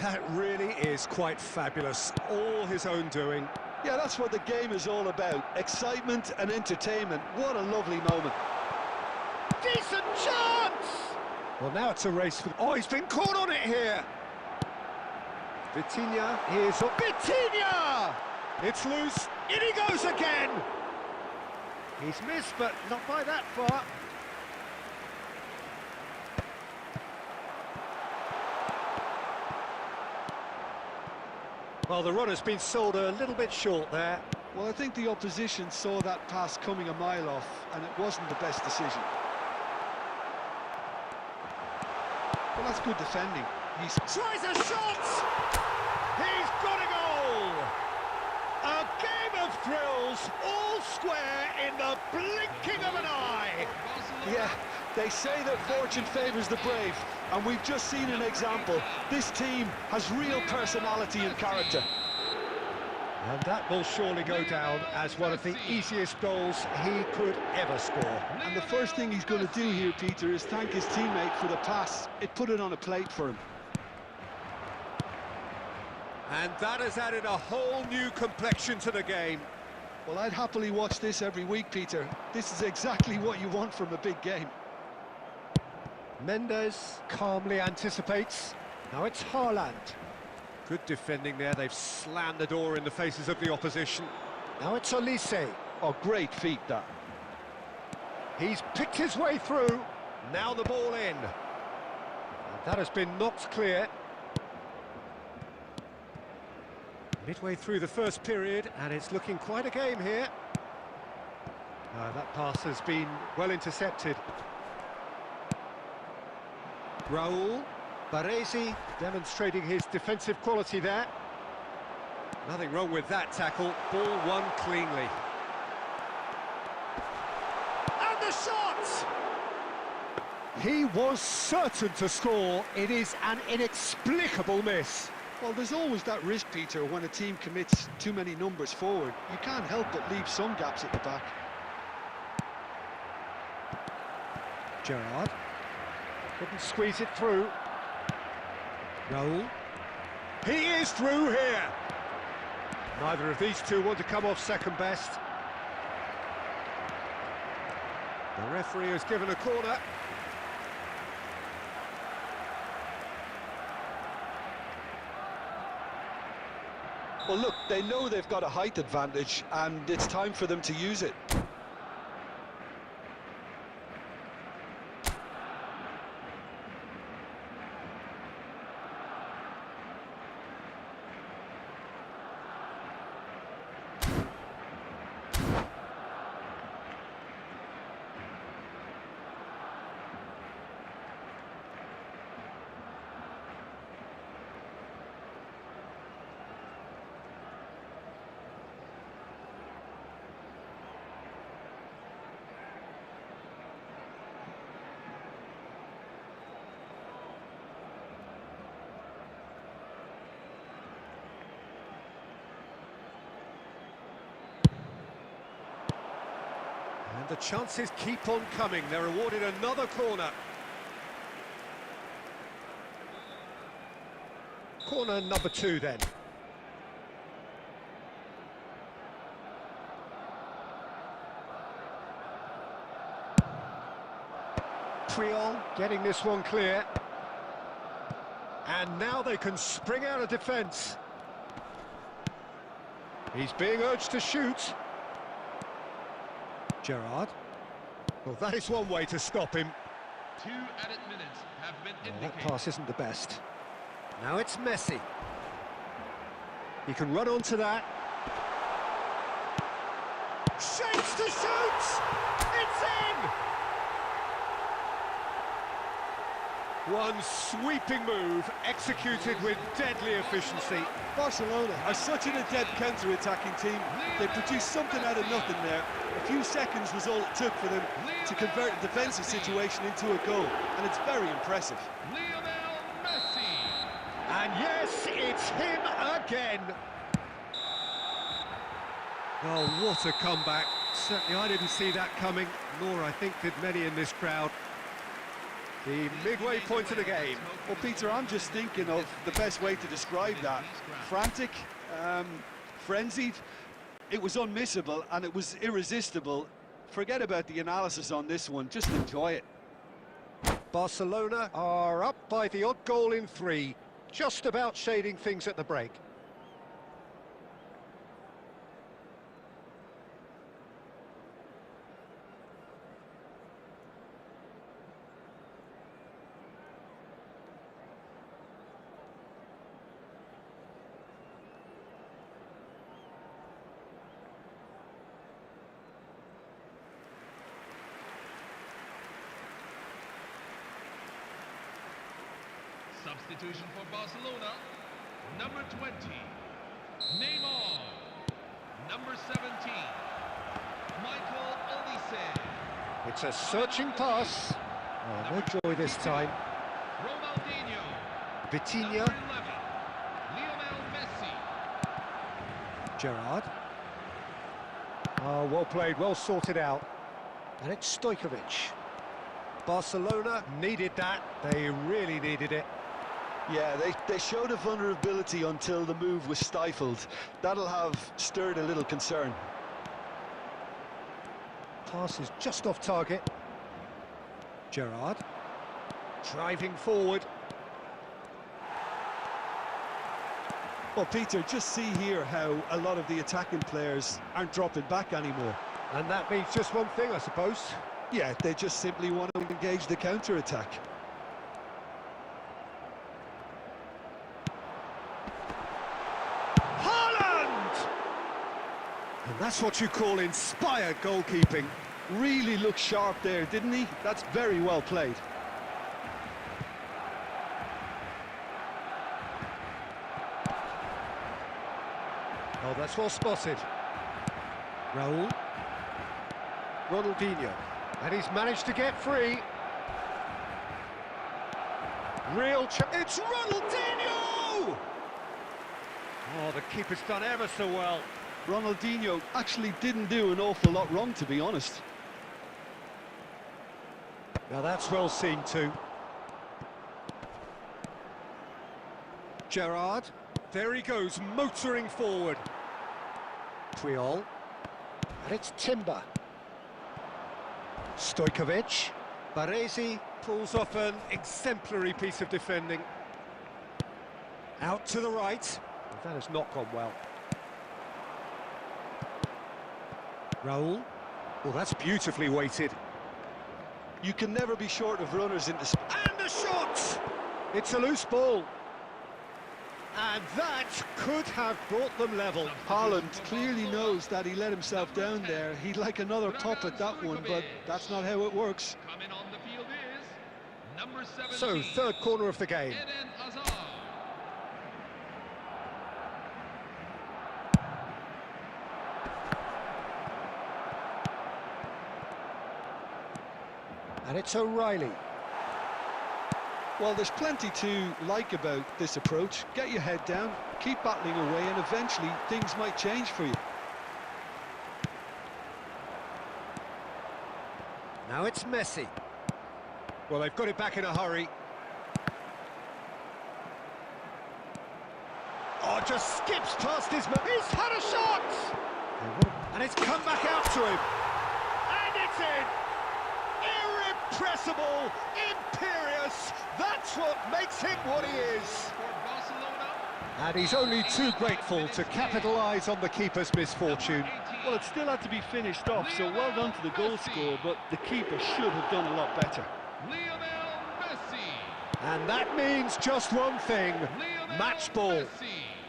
That really is quite fabulous. All his own doing. Yeah, that's what the game is all about. Excitement and entertainment. What a lovely moment. Decent chance! Well, now it's a race for... Oh, he's been caught on it here! Vitinha, here's... Vitinha! It's loose. In he goes again! He's missed, but not by that far. Well, the run has been sold a little bit short there. Well, I think the opposition saw that pass coming a mile off, and it wasn't the best decision. Well, that's good defending. He Tries a shot! He's got a goal! A game of thrills, all square in the blinking of an eye! Yeah, they say that fortune favours the brave, and we've just seen an example. This team has real personality and character. And that will surely go down as one of the easiest goals he could ever score. And the first thing he's going to do here, Peter, is thank his teammate for the pass. It put it on a plate for him. And that has added a whole new complexion to the game. Well, I'd happily watch this every week, Peter. This is exactly what you want from a big game. Mendes calmly anticipates. Now it's Haaland. Good defending there. They've slammed the door in the faces of the opposition. Now it's Olise. Oh, great feat, that. He's picked his way through. Now the ball in. And that has been knocked clear. Midway through the first period, and it's looking quite a game here. That pass has been well intercepted. Raul, Baresi demonstrating his defensive quality there. Nothing wrong with that tackle. Ball won cleanly. And the shot! He was certain to score. It is an inexplicable miss. Well, there's always that risk, Peter, when a team commits too many numbers forward. You can't help but leave some gaps at the back. Gerrard couldn't squeeze it through. Raul. He is through here. Neither of these two want to come off second best. The referee has given a corner. Well, look, they know they've got a height advantage, and it's time for them to use it. And the chances keep on coming. They're awarded another corner. Corner number 2 then. Triol getting this one clear. And now they can spring out of defence. He's being urged to shoot. Gerrard. Well, that is one way to stop him. 2 added minutes have been That indicated. pass isn't the best. Now it's Messi. He can run onto that. Shakes to shoot! It's in! One sweeping move, executed with deadly efficiency. Barcelona are such an adept counter-attacking team. They produced something out of nothing there. A few seconds was all it took for them to convert a defensive situation into a goal, and it's very impressive. Lionel Messi. And yes, it's him again. Oh, what a comeback. Certainly I didn't see that coming, nor I think did many in this crowd. The midway point of the game. Well, Peter, I'm just thinking of the best way to describe that. Frantic, frenzied. It was unmissable and it was irresistible. Forget about the analysis on this one, just enjoy it. Barcelona are up by the odd goal in 3, just about shading things at the break. Substitution for Barcelona. Number 20, Neymar. Number 17, Michael Olise. It's a searching pass. Oh, no joy this time. Ronaldinho. Vitinha. Number 11, Lionel Messi. Gerrard. Oh, well played, well sorted out. And it's Stojkovic. Barcelona needed that. They really needed it. Yeah, they showed a vulnerability until the move was stifled. That'll have stirred a little concern. Pass is just off target. Gerrard. Driving forward. Well, Peter, just see here how a lot of the attacking players aren't dropping back anymore. And that means just one thing, I suppose. Yeah, they just simply want to engage the counter-attack. And that's what you call inspired goalkeeping. Really looked sharp there, didn't he? That's very well played. Oh, that's well spotted. Raul. Ronaldinho. And he's managed to get free. It's Ronaldinho! Oh, the keeper's done ever so well. Ronaldinho actually didn't do an awful lot wrong, to be honest. Now that's well seen too. Gerrard, there he goes, motoring forward. Triol, and it's Timber. Stojkovic, Baresi pulls off an exemplary piece of defending. Out to the right, that has not gone well. Raul, well that's beautifully weighted. You can never be short of runners in the space. And a shot! It's a loose ball. And that could have brought them level. Haaland clearly knows that he let himself down there. He'd like another pop at that one, but that's not how it works. Coming on the field is number 17. So, third corner of the game. Eden Hazard. And it's O'Reilly. Well, there's plenty to like about this approach. Get your head down, keep battling away, and eventually things might change for you. Now it's Messi. Well, they've got it back in a hurry. Oh, just skips past his man. He's had a shot! And it's come back out to him. And it's in! irrepressible, imperious. That's what makes him what he is. For Barcelona. And he's only too grateful to capitalise on the keeper's misfortune. Well, it still had to be finished off, so well done to the goal scorer, but the keeper should have done a lot better. Lionel Messi. And that means just one thing, Lionel match ball. Messi.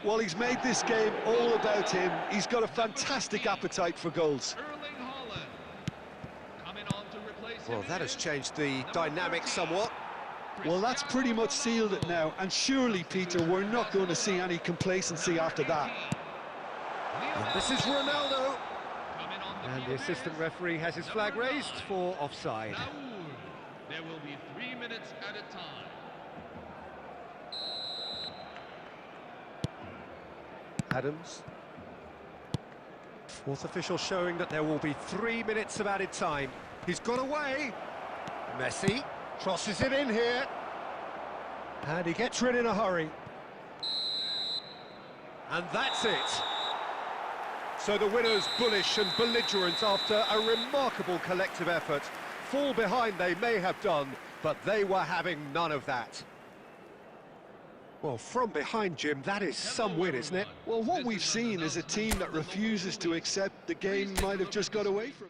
Well, he's made this game all about him. He's got a fantastic appetite for goals. Erling Haaland. Coming on to replace him Well, that has is changed the dynamic somewhat. Well, that's pretty much sealed it now, and surely, Peter, we're not going to see any complacency after that. And this is Ronaldo. Coming on And the field assistant is referee has his flag number raised 9, for offside. Raul. There will be 3 minutes at a time. Adams. Fourth official showing that there will be 3 minutes of added time. He's got away. Messi crosses it in here. And he gets rid in a hurry. And that's it. So the winners bullish and belligerent after a remarkable collective effort. Fall behind they may have done, but they were having none of that. Well, from behind, Jim, that is some win, isn't it? Well, what we've seen is a team that refuses to accept the game might have just got away from.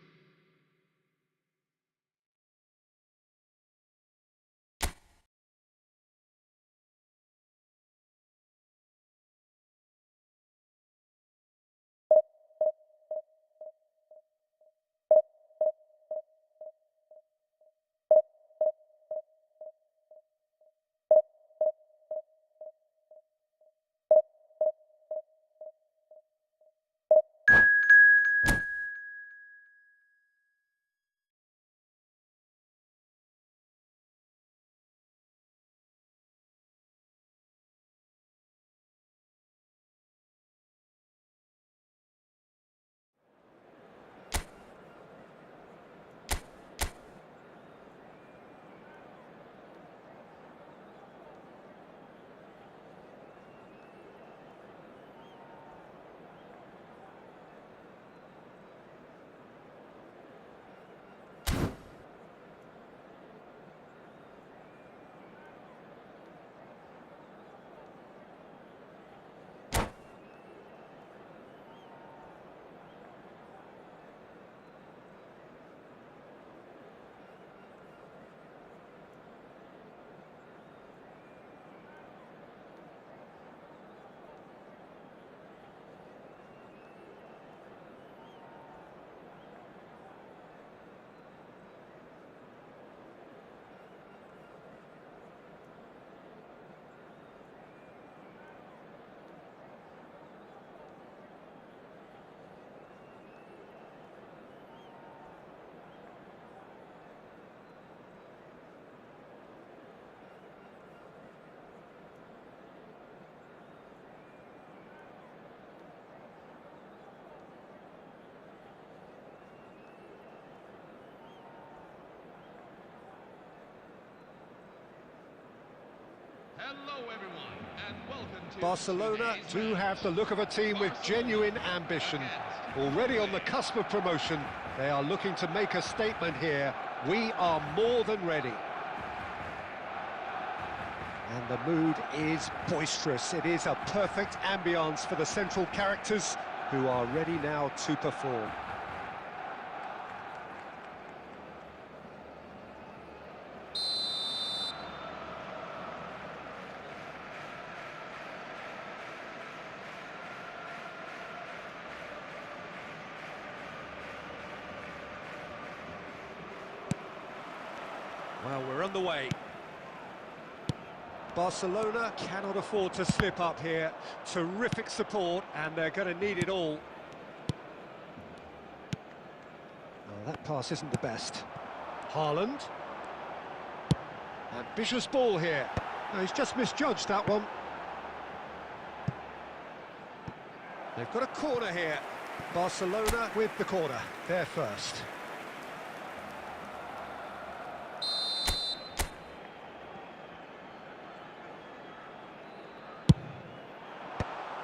Hello everyone, and welcome to Barcelona today's do match. have the look of a team with genuine ambition. Already on the cusp of promotion, they are looking to make a statement here. We are more than ready. And the mood is boisterous. It is a perfect ambience for the central characters who are ready now to perform. Well, we're on the way. Barcelona cannot afford to slip up here. Terrific support, and they're going to need it all. Oh, that pass isn't the best. Haaland. Ambitious ball here. No, he's just misjudged that one. They've got a corner here. Barcelona with the corner. They're first.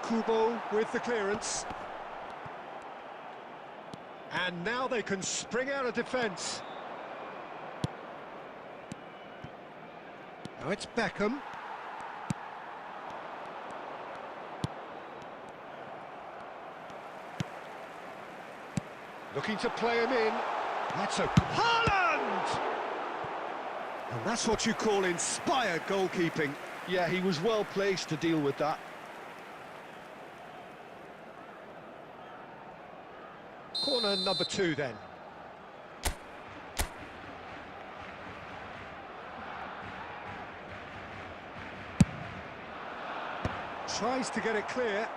Kubo with the clearance. And now they can spring out of defence. Now it's Beckham. Looking to play him in. That's a... Haaland! And that's what you call inspired goalkeeping. Yeah, he was well placed to deal with that. Corner number 2 then. Tries to get it clear.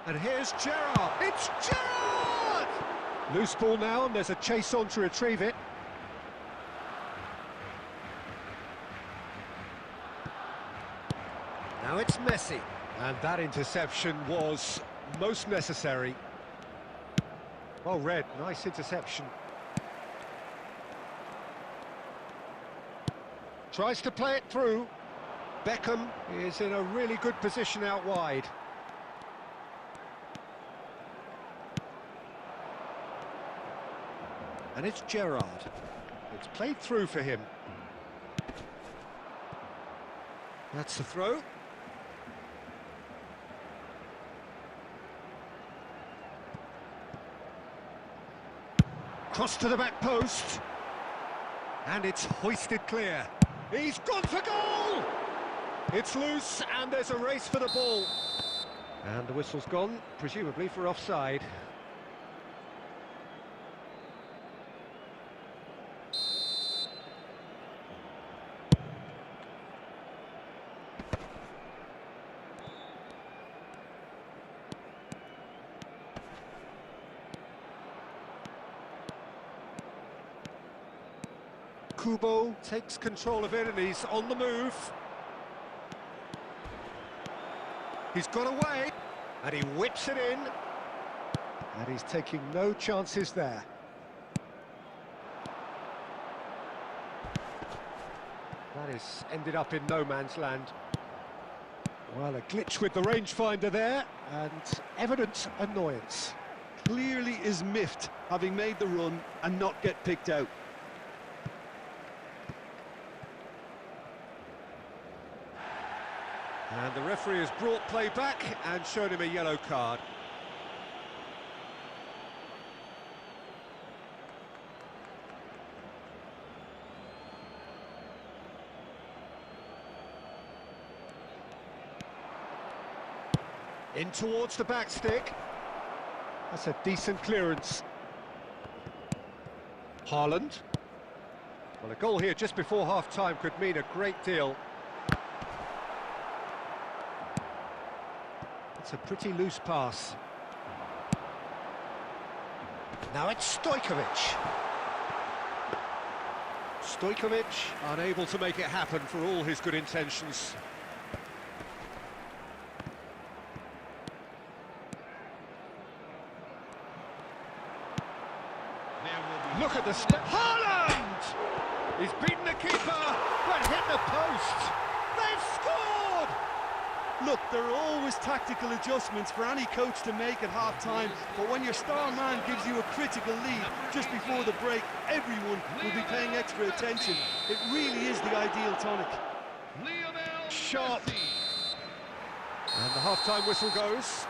And here's Gerrard. It's Gerrard! Loose ball now, and there's a chase on to retrieve it. Now it's Messi. And that interception was most necessary. Well read, nice interception. Tries to play it through. Beckham is in a really good position out wide. And it's Gerrard. It's played through for him. That's the throw. Cross to the back post. And it's hoisted clear. He's gone for goal! It's loose, and there's a race for the ball. And the whistle's gone, presumably for offside. Kubo takes control of it, and he's on the move. He's got away, and he whips it in. And he's taking no chances there. That is ended up in no man's land. Well, a glitch with the rangefinder there, and evident annoyance. Clearly is miffed, having made the run and not get picked out. And the referee has brought play back and shown him a yellow card. In towards the back stick. That's a decent clearance. Haaland. Well, a goal here just before half-time could mean a great deal. It's a pretty loose pass. Now it's Stojkovic. Stojkovic unable to make it happen for all his good intentions. Look at the step. Haaland! He's beaten the keeper, but hit the post. They've scored! Look, there are always tactical adjustments for any coach to make at half-time, but when your star man gives you a critical lead just before the break, everyone will be paying extra attention. It really is the ideal tonic. Sharp. And the half-time whistle goes.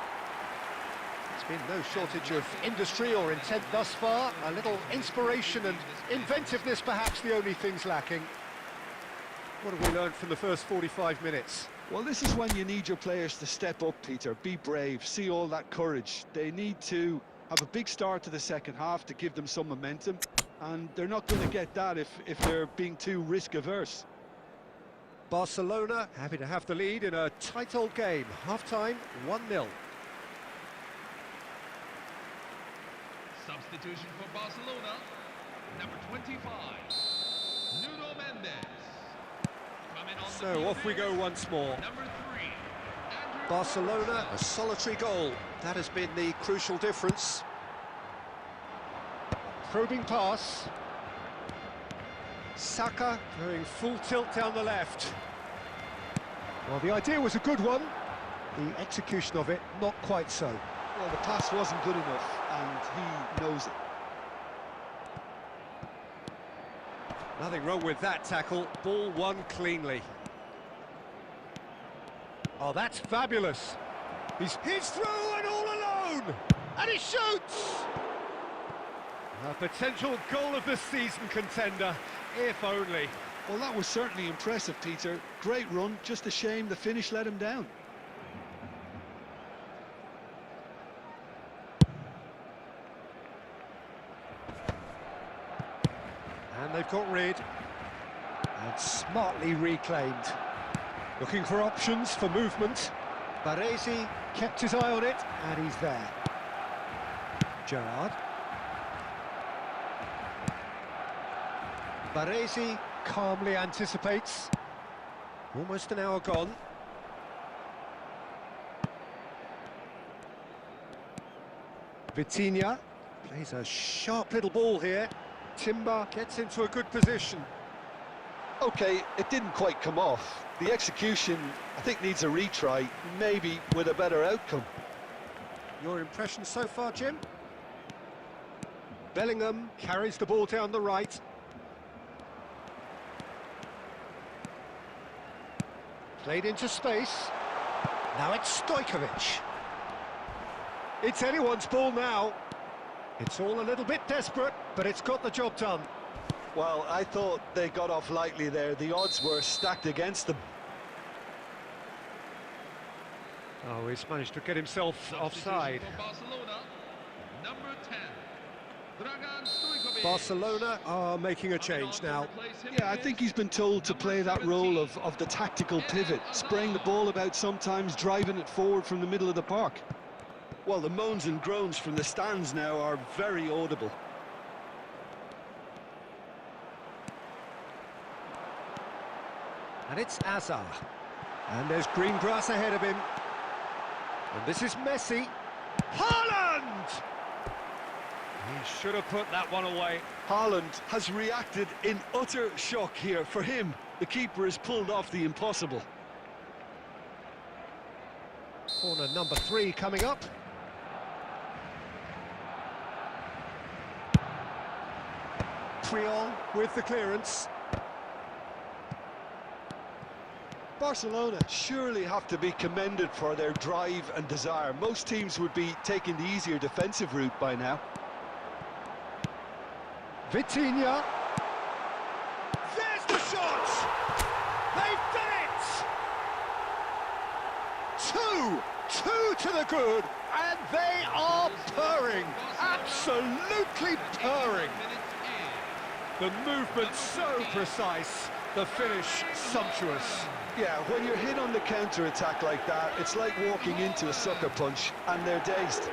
There's been no shortage of industry or intent thus far. A little inspiration and inventiveness, perhaps the only things lacking. What have we learned from the first 45 minutes? Well, this is when you need your players to step up, Peter. Be brave, see all that courage. They need to have a big start to the second half to give them some momentum, and they're not going to get that if they're being too risk-averse. Barcelona happy to have the lead in a tight old game. Half-time, 1-0. Substitution for Barcelona, number 25, Nuno Mendes. Coming on So off we go once more. number 3, Andrew Barcelona, a solitary goal. That has been the crucial difference. Probing pass. Saka going full tilt down the left. Well, the idea was a good one. The execution of it, not quite so. Well, the pass wasn't good enough, and he knows it. Nothing wrong with that tackle. Ball won cleanly. Oh, that's fabulous. He's through and all alone. And he shoots! A potential goal of the season contender, if only. Well, that was certainly impressive, Peter. Great run, just a shame the finish let him down. And they've got rid. And smartly reclaimed. Looking for options for movement. Baresi kept his eye on it, and he's there. Gerrard. Baresi calmly anticipates. Almost an hour gone. Vitinha plays a sharp little ball here. Timber gets into a good position. Okay, it didn't quite come off. The execution, I think, needs a retry, maybe with a better outcome. Your impression so far, Jim? Bellingham carries the ball down the right. Played into space. Now it's Stojkovic. It's anyone's ball now. It's all a little bit desperate, but it's got the job done. Well, I thought they got off lightly there. The odds were stacked against them. Oh, he's managed to get himself offside. For Barcelona, number 10, Dragan Stojkovic. Barcelona are making a change now. Yeah, I think he's been told to play that role of the tactical pivot, spraying the ball about sometimes, driving it forward from the middle of the park. Well, the moans and groans from the stands now are very audible. And it's Azar. And there's green grass ahead of him. And this is Messi. Haaland! He should have put that one away. Haaland has reacted in utter shock here. For him, the keeper has pulled off the impossible. Corner number 3 coming up. Puyol with the clearance. Barcelona surely have to be commended for their drive and desire. Most teams would be taking the easier defensive route by now. Vitinha. There's the shot! They've done it! Two to the good, and they are purring, absolutely purring. The movement so precise, the finish sumptuous. Yeah, when you're hit on the counter-attack like that, it's like walking into a sucker punch, and they're dazed.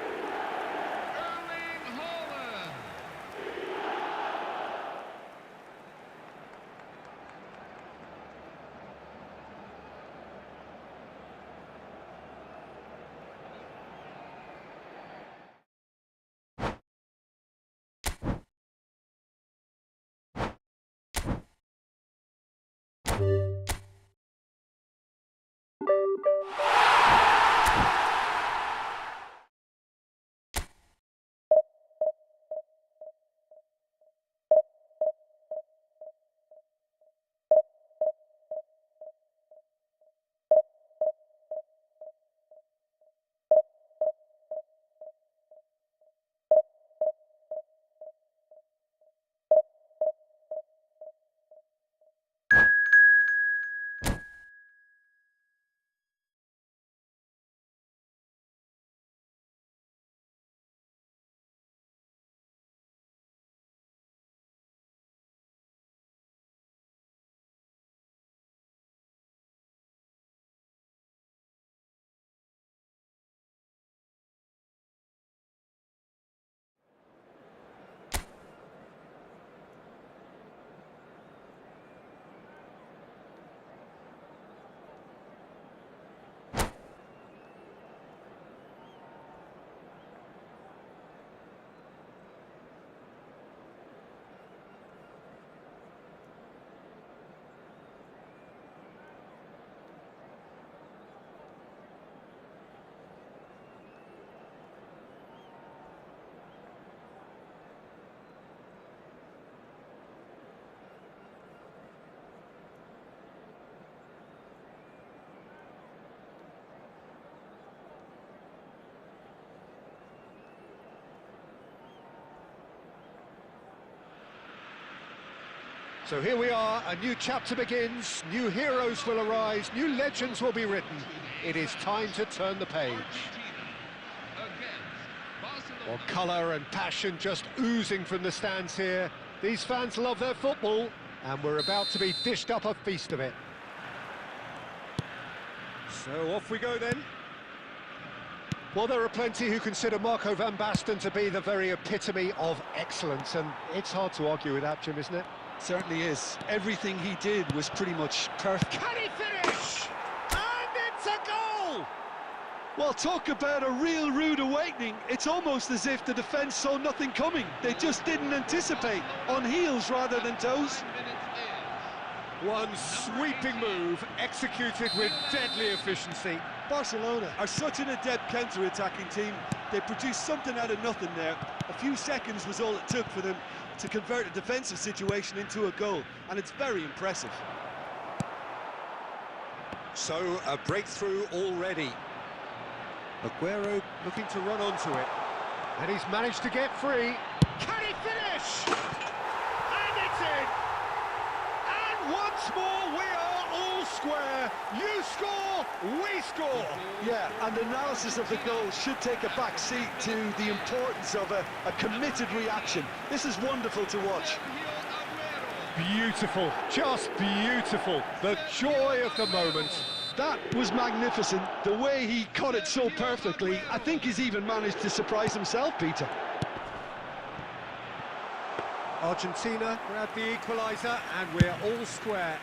So here we are, a new chapter begins, new heroes will arise, new legends will be written. It is time to turn the page. Well, colour and passion just oozing from the stands here. These fans love their football, and we're about to be dished up a feast of it. So off we go then. Well, there are plenty who consider Marco van Basten to be the very epitome of excellence, and it's hard to argue with that, Jim, isn't it? Certainly is. Everything he did was pretty much perfect. Can he finish? And it's a goal! Well, talk about a real rude awakening. It's almost as if the defence saw nothing coming. They just didn't anticipate. On heels rather than toes. One sweeping move, executed with deadly efficiency. Barcelona are such an adept counter-attacking team. They produced something out of nothing there. A few seconds was all it took for them to convert a defensive situation into a goal, and it's very impressive. So, a breakthrough already. Aguero looking to run onto it. And he's managed to get free. Can he finish? And it's in! And once more we are all square. You score, we score. Yeah, and analysis of the goal should take a back seat to the importance of a committed reaction. This is wonderful to watch. Beautiful, just beautiful. The joy of the moment. That was magnificent. The way he caught it so perfectly, I think he's even managed to surprise himself, Peter. Argentina grab the equaliser, and we're all square.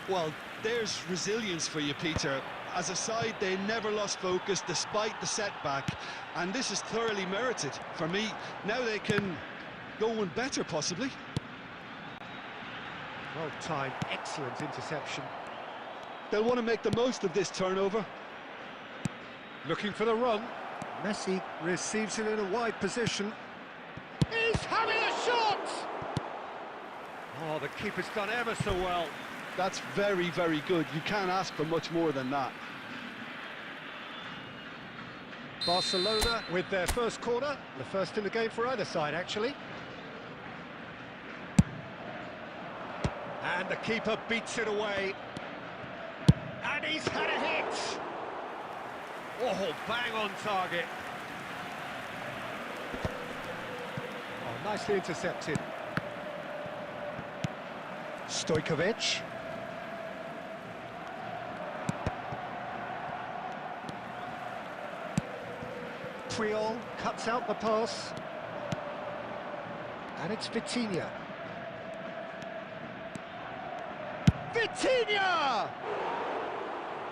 Well, there's resilience for you, Peter. As a side, they never lost focus despite the setback, and this is thoroughly merited. For me, now they can go one better, possibly. Well timed, excellent interception. They'll want to make the most of this turnover. Looking for the run. Messi receives it in a wide position. He's having a shot! Oh, the keeper's done ever so well. That's very, very good. You can't ask for much more than that. Barcelona with their first corner, the first in the game for either side, actually. And the keeper beats it away. And he's had a hit! Oh, bang on target. Oh, nicely intercepted. Stojkovic. Puyol cuts out the pass. And it's Vitinha. Vitinha!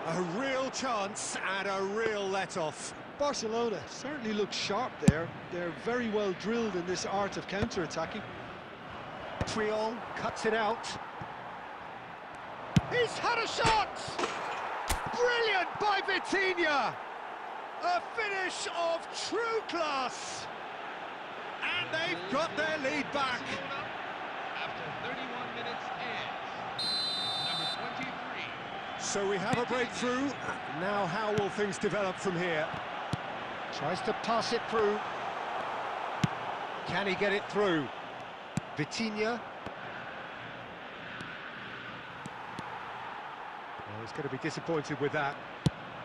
A real chance and a real let-off. Barcelona certainly look sharp there. They're very well drilled in this art of counter-attacking. Puyol cuts it out. He's had a shot! Brilliant by Vitinha! A finish of true class! And they've got their lead back. After 31 minutes in, number 23. So we have a breakthrough. Now how will things develop from here? Tries to pass it through. Can he get it through? Vitinha. Well, he's going to be disappointed with that.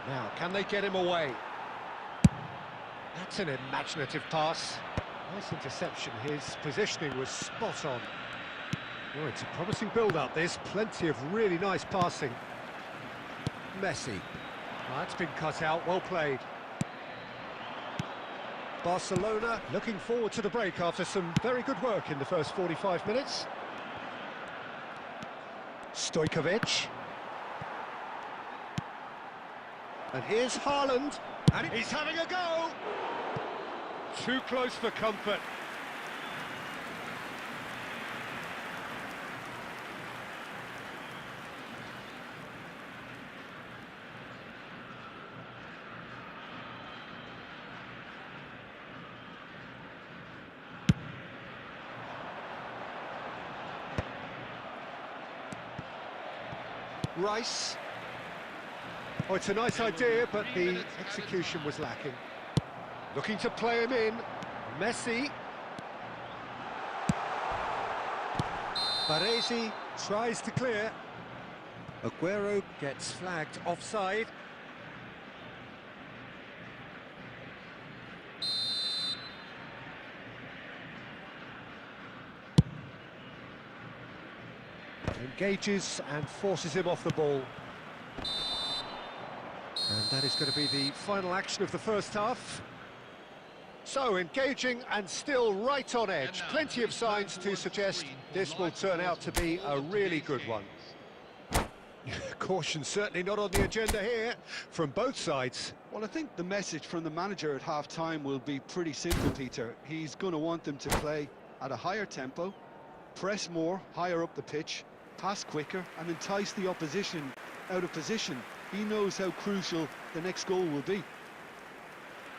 Now, can they get him away? That's an imaginative pass. Nice interception. His positioning was spot on. Oh, it's a promising build-up, this. Plenty of really nice passing. Messi. Oh, that's been cut out. Well played. Barcelona looking forward to the break after some very good work in the first 45 minutes. Stojkovic. And here's Haaland. And he's having a go! Too close for comfort. Rice. Oh, it's a nice idea, but the execution was lacking. Looking to play him in. Messi. Baresi Tries to clear. Aguero gets flagged offside. Engages and forces him off the ball. And that is going to be the final action of the first half. So, engaging and still right on edge. Plenty of signs to suggest this will turn out to be a really good one. Caution certainly not on the agenda here from both sides. Well, I think the message from the manager at half-time will be pretty simple, Peter. He's going to want them to play at a higher tempo, press more, higher up the pitch, pass quicker, and entice the opposition out of position. He knows how crucial the next goal will be.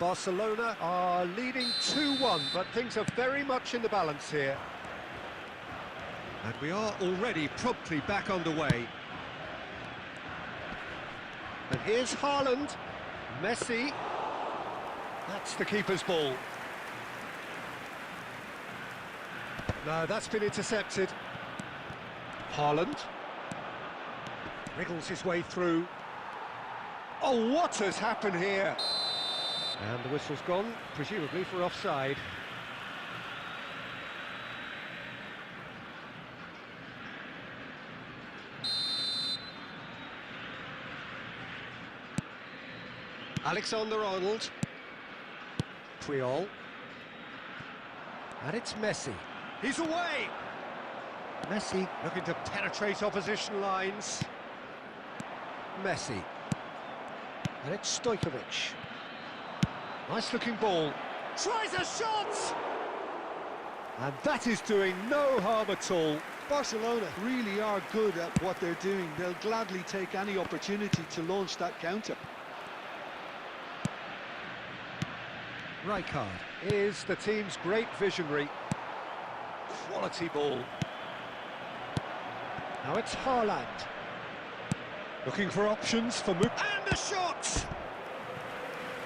Barcelona are leading 2-1, but things are very much in the balance here. And we are already promptly back underway. And here's Haaland. Messi. That's the keeper's ball. No, that's been intercepted. Haaland. Wriggles his way through. Oh, what has happened here? And the whistle's gone, presumably for offside. Alexander-Arnold. Puyol. And it's Messi. He's away! Messi looking to penetrate opposition lines. Messi. And it's Stojkovic. Nice looking ball. Tries a shot! And that is doing no harm at all. Barcelona really are good at what they're doing. They'll gladly take any opportunity to launch that counter. Rijkaard is the team's great visionary. Quality ball. Now it's Haaland. Looking for options for move. And the shot!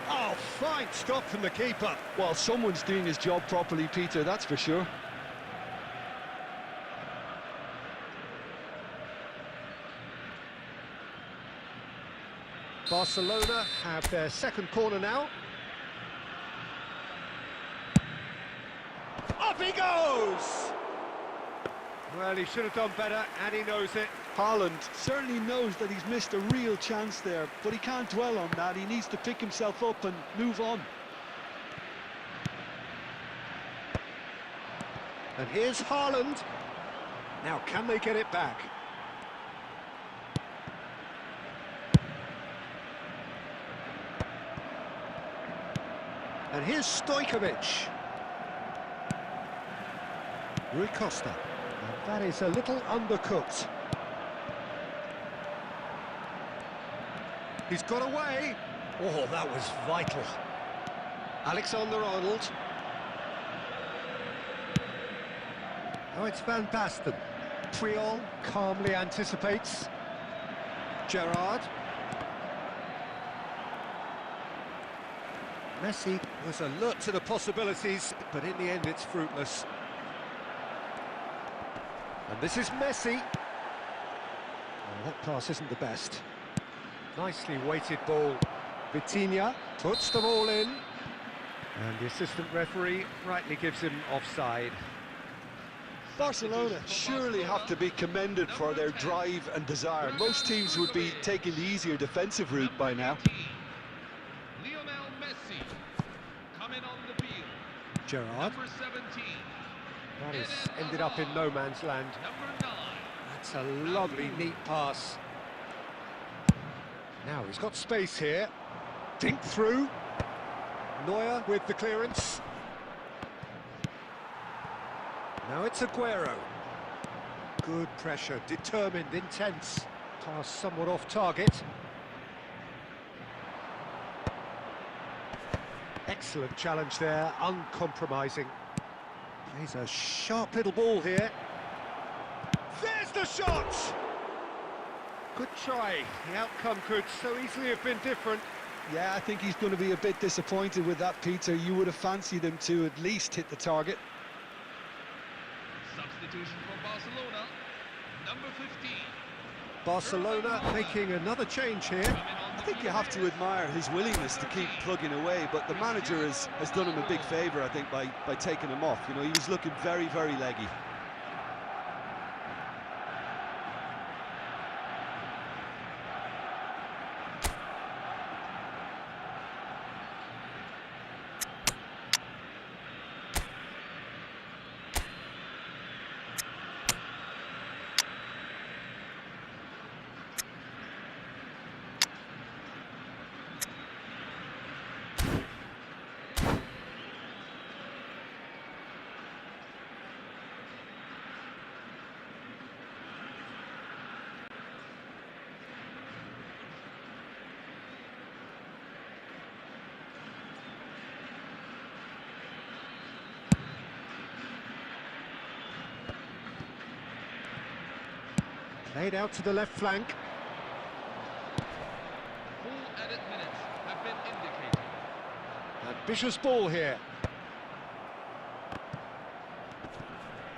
Oh, fine stop from the keeper. Well, someone's doing his job properly, Peter, that's for sure. Barcelona have their second corner now. Up he goes! Well, he should have done better, and he knows it. Haaland certainly knows that he's missed a real chance there, but he can't dwell on that. He needs to pick himself up and move on. And here's Haaland. Now, can they get it back? And here's Stojkovic. Rui Costa. And that is a little undercooked. He's got away. Oh, that was vital. Alexander-Arnold. Oh, it's Van Basten. Puyol calmly anticipates. Gerrard. Messi was alert to the possibilities, but in the end it's fruitless. And this is Messi. Oh, that pass isn't the best. Nicely weighted ball. Vitinha puts them all in. And the assistant referee rightly gives him offside. Barcelona surely have to be commended for their drive and desire. Most teams would be taking the easier defensive route by now. Lionel Messi coming on the field. Gerrard. Number 17. That has ended up in no man's land. Number 9. That's a lovely, neat pass. Now he's got space here. Dink through. Neuer with the clearance. Now it's Aguero. Good pressure, determined, intense. Pass somewhat off target. Excellent challenge there, uncompromising. Plays a sharp little ball here. There's the shot! Good try. The outcome could so easily have been different. Yeah, I think he's going to be a bit disappointed with that, Peter. You would have fancied him to at least hit the target. Substitution for Barcelona. number 15. Barcelona making another change here. I think you have to admire his willingness to keep plugging away, but the manager has done him a big favour, I think, by taking him off. You know, he was looking very, very leggy. Played out to the left flank. Full added minutes have been indicated. Ambitious ball here.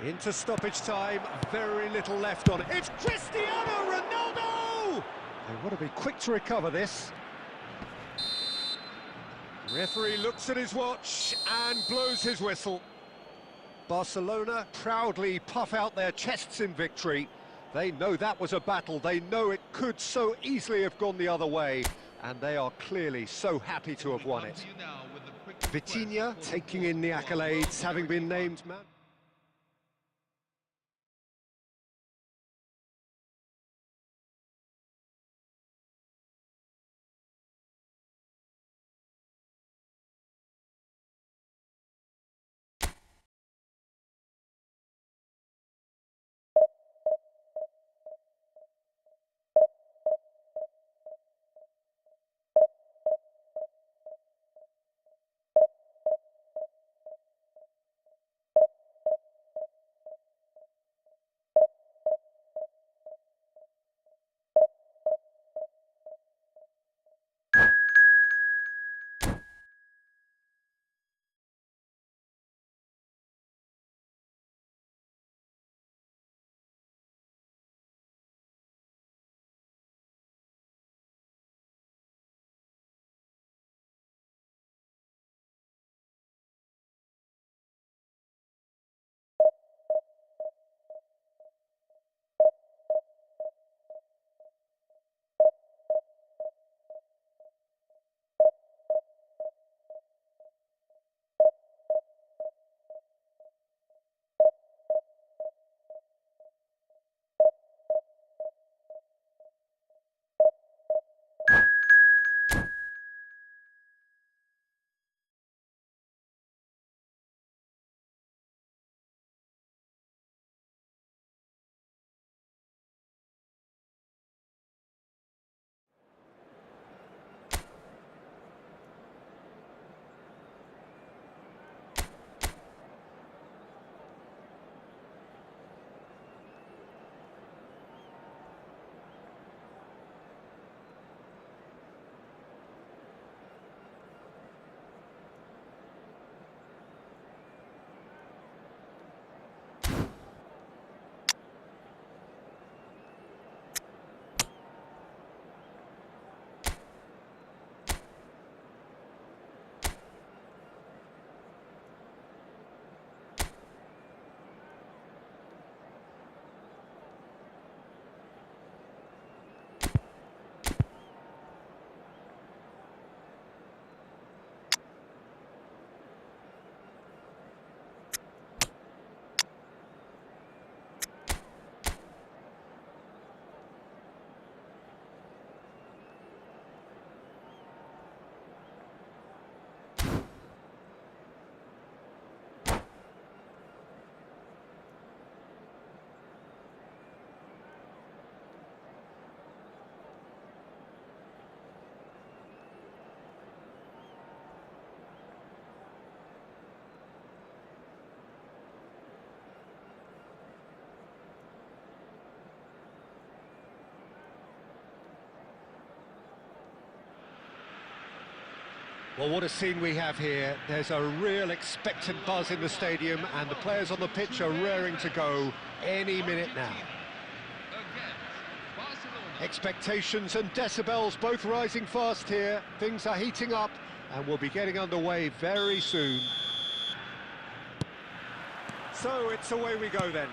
Into stoppage time, very little left on it. It's Cristiano Ronaldo! They want to be quick to recover this. Referee looks at his watch and blows his whistle. Barcelona proudly puff out their chests in victory. They know that was a battle, they know it could so easily have gone the other way, and they are clearly so happy to have won it. Vitinha taking in the accolades, having been named man. Well, what a scene we have here. There's a real expectant buzz in the stadium, and the players on the pitch are raring to go any minute now. Expectations and decibels both rising fast here. Things are heating up and we'll be getting underway very soon. So it's away we go then.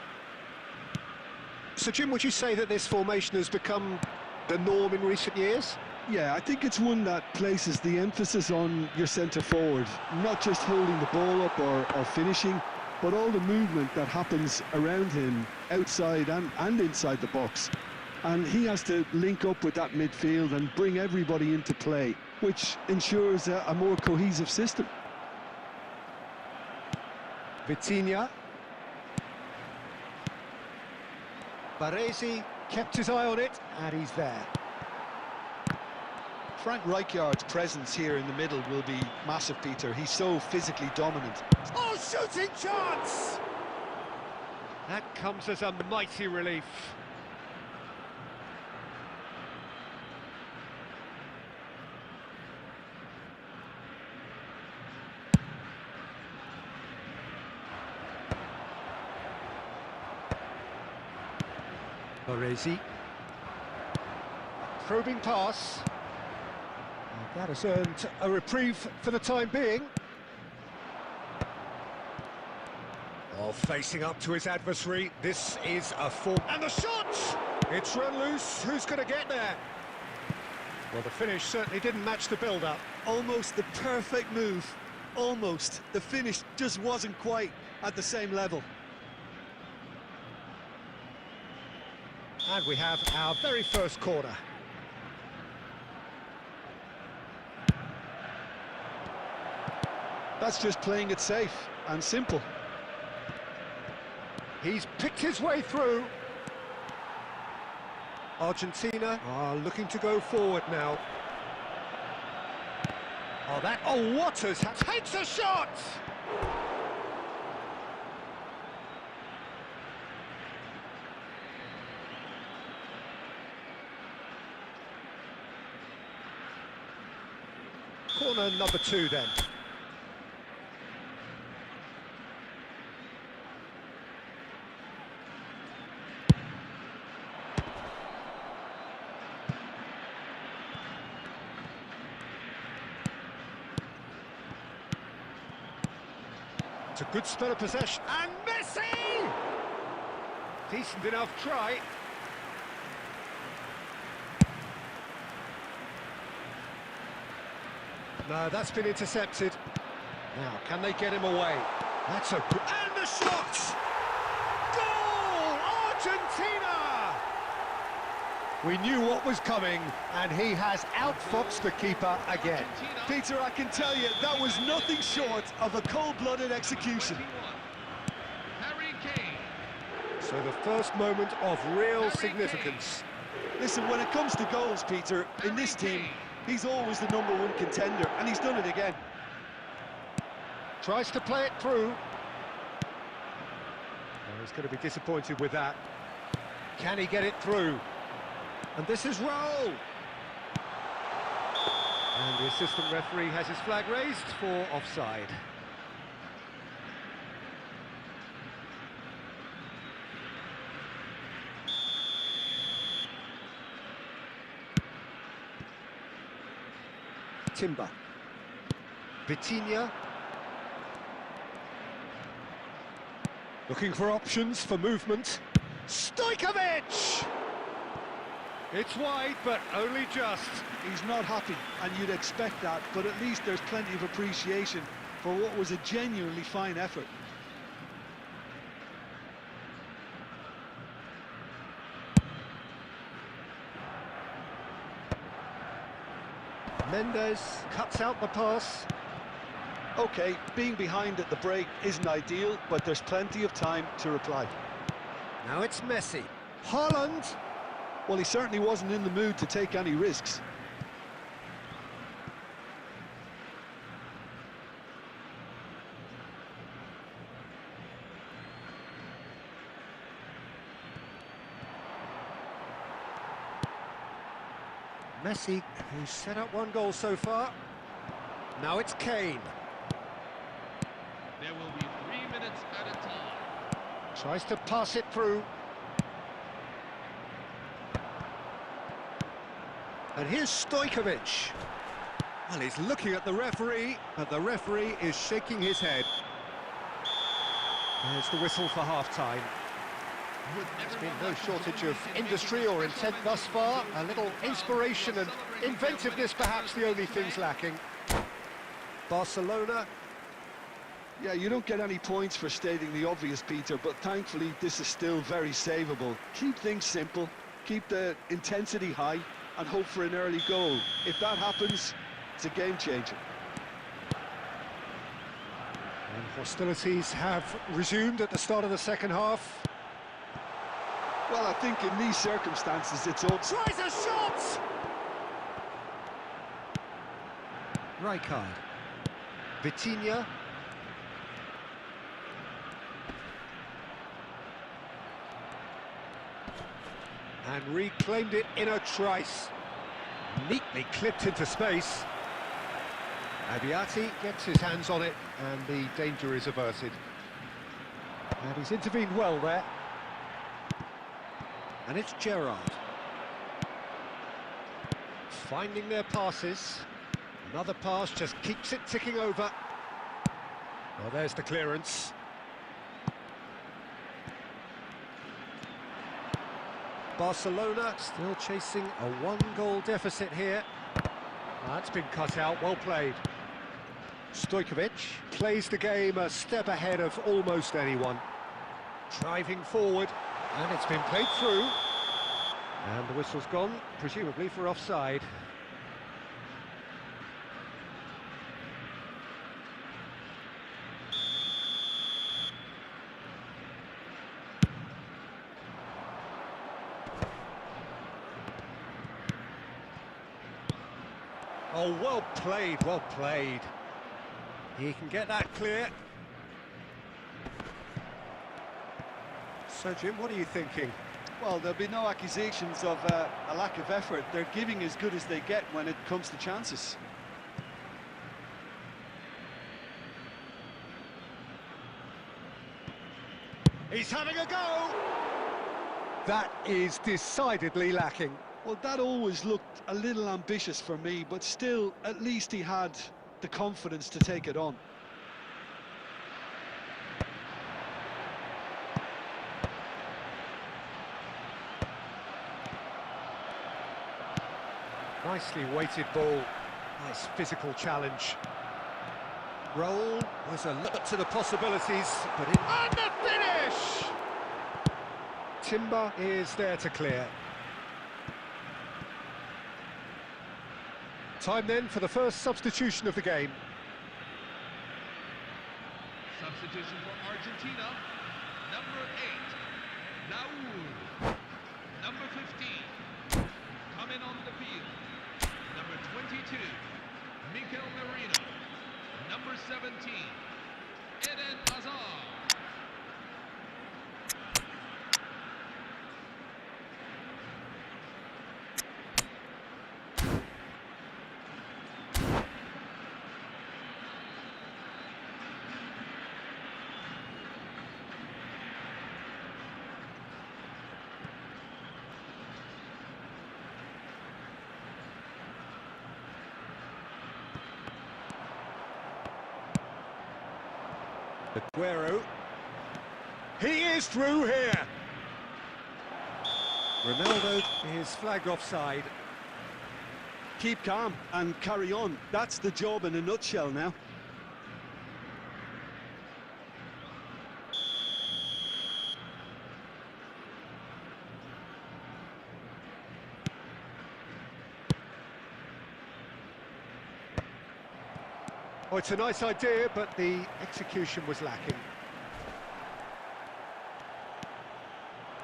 So Jim, would you say that this formation has become the norm in recent years? Yeah, I think it's one that places the emphasis on your centre forward, not just holding the ball up or finishing, but all the movement that happens around him, outside and inside the box. And he has to link up with that midfield and bring everybody into play, which ensures a more cohesive system. Vitinha. Baresi kept his eye on it, and he's there. Frank Rijkaard's presence here in the middle will be massive, Peter. He's so physically dominant. Oh, shooting chance! That comes as a mighty relief. Baresi. Probing pass. And that has earned a reprieve for the time being. Oh, facing up to his adversary. This is a form. And the shot! It's run loose. Who's going to get there? Well, the finish certainly didn't match the build-up. Almost the perfect move. Almost. The finish just wasn't quite at the same level. And we have our very first corner. That's just playing it safe and simple. He's picked his way through. Argentina are looking to go forward now. Oh, Waters takes a shot! Corner number 2 then. It's a good spell of possession. And Messi! Decent enough try. No, that's been intercepted. Now, can they get him away? That's a... And the shot! Goal! Argentina! We knew what was coming, and he has outfoxed the keeper again. Peter, I can tell you, that was nothing short of a cold-blooded execution. Harry Kane. So the first moment of real significance. Listen, when it comes to goals, Peter, in this team, he's always the #1 contender, and he's done it again. Tries to play it through. Oh, he's going to be disappointed with that. Can he get it through? And this is Raul. And the assistant referee has his flag raised for offside. Timber. Vitinha. Looking for options for movement. Stojkovic! It's wide, but only just. He's not happy, and you'd expect that, but at least there's plenty of appreciation for what was a genuinely fine effort. Mendes cuts out the pass. OK, being behind at the break isn't ideal, but there's plenty of time to reply. Now it's Messi. Holland. Well, he certainly wasn't in the mood to take any risks. Messi, who's set up 1 goal so far. Now it's Kane. There will be 3 minutes at a time. Tries to pass it through. And here's Stojkovic. Well, he's looking at the referee, but the referee is shaking his head. There's the whistle for half-time. There's been no shortage of industry or intent thus far. A little inspiration and inventiveness, perhaps the only things lacking. Barcelona. Yeah, you don't get any points for stating the obvious, Peter, but thankfully this is still very savable. Keep things simple, keep the intensity high, and hope for an early goal. If that happens, it's a game changer. And hostilities have resumed at the start of the second half. Well, I think in these circumstances it's all... Tries a shot! Rijkaard. Vitinha. And reclaimed it in a trice. Neatly clipped into space. Abiati gets his hands on it and the danger is averted. And he's intervened well there. And it's Gerrard. Finding their passes. Another pass just keeps it ticking over. Well, there's the clearance. Barcelona still chasing a one-goal deficit here. That's been cut out, well played. Stojkovic plays the game a step ahead of almost anyone. Driving forward, and it's been played through. And the whistle's gone, presumably for offside. Oh, well played, well played. He can get that clear. So, Jim, what are you thinking? Well, there'll be no accusations of a lack of effort. They're giving as good as they get when it comes to chances. He's having a go! That is decidedly lacking. Well, that always looked a little ambitious for me, but still, at least he had the confidence to take it on. Nicely weighted ball. Nice physical challenge. Roll was a look to the possibilities, but it... And the finish! Timber is there to clear. Time then for the first substitution of the game. Substitution for Argentina. Number 8, Raúl. Number 15, coming on the field. Number 22, Mikel Merino. Number 17, Eden Hazard. Aguero. He is through here. Ronaldo is flagged offside. Keep calm and carry on. That's the job in a nutshell now. Oh, it's a nice idea, but the execution was lacking.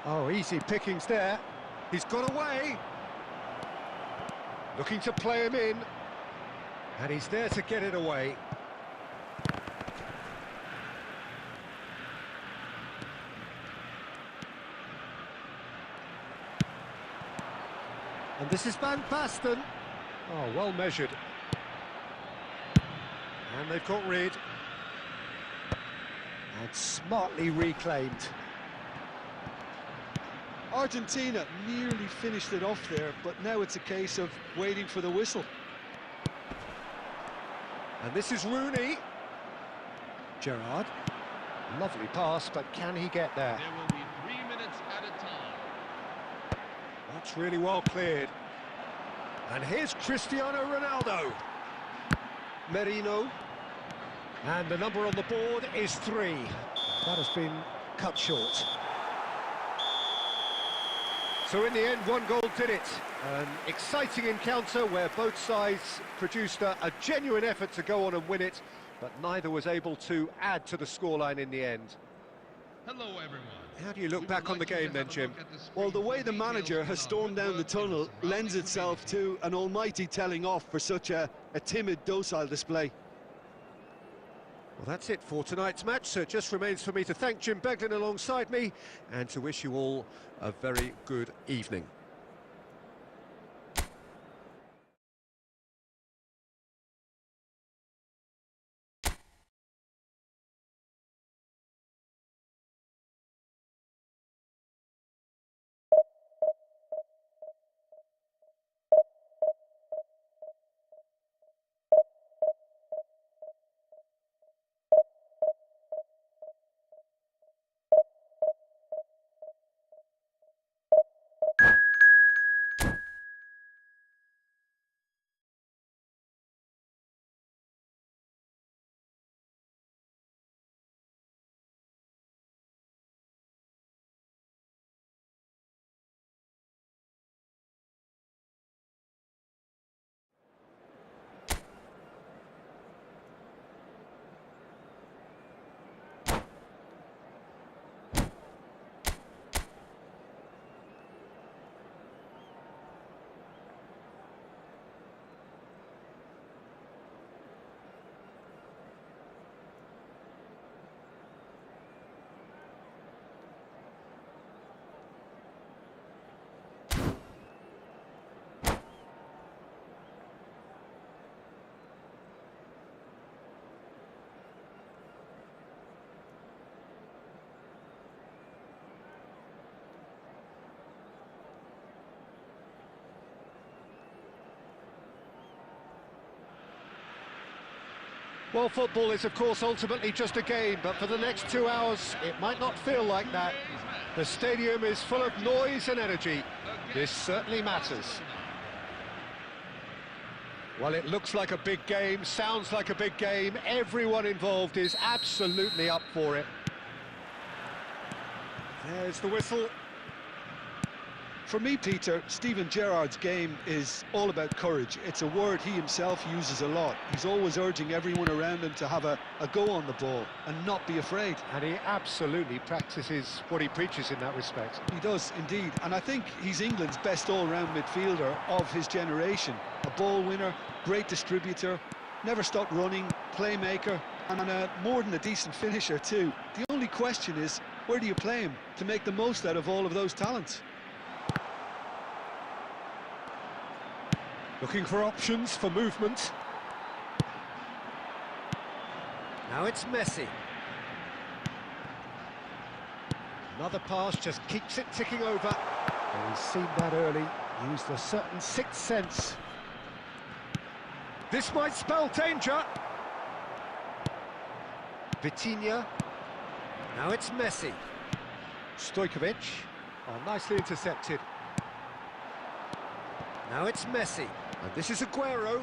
Oh, easy pickings there. He's got away. Looking to play him in. And he's there to get it away. And this is Van Basten. Oh, well measured. And they've got rid. And smartly reclaimed. Argentina nearly finished it off there, but now it's a case of waiting for the whistle. And this is Rooney. Gerrard. Lovely pass, but can he get there? There will be 3 minutes at a time. That's really well cleared. And here's Cristiano Ronaldo. Merino. And the number on the board is 3. That has been cut short. So in the end, one goal did it. An exciting encounter where both sides produced a genuine effort to go on and win it, but neither was able to add to the scoreline in the end. Hello, everyone. How do you look back on the game then, Jim? Well, the way the manager has stormed down the tunnel lends itself to an almighty telling off for such a timid, docile display. Well, that's it for tonight's match, so it just remains for me to thank Jim Beglin alongside me and to wish you all a very good evening. Well, football is, of course, ultimately just a game, but for the next 2 hours, it might not feel like that. The stadium is full of noise and energy. This certainly matters. Well, it looks like a big game, sounds like a big game. Everyone involved is absolutely up for it. There's the whistle. For me, Peter, Steven Gerrard's game is all about courage. It's a word he himself uses a lot. He's always urging everyone around him to have a go on the ball and not be afraid. And he absolutely practices what he preaches in that respect. He does, indeed. And I think he's England's best all-round midfielder of his generation. A ball winner, great distributor, never stopped running, playmaker, and more than a decent finisher too. The only question is, where do you play him to make the most out of all of those talents? Looking for options for movement. Now it's Messi. Another pass just keeps it ticking over. Well, he's seen that early, used a certain sixth sense. This might spell danger. Vitinha. Now it's Messi. Stojkovic. Oh, nicely intercepted. Now it's Messi. And this is Aguero.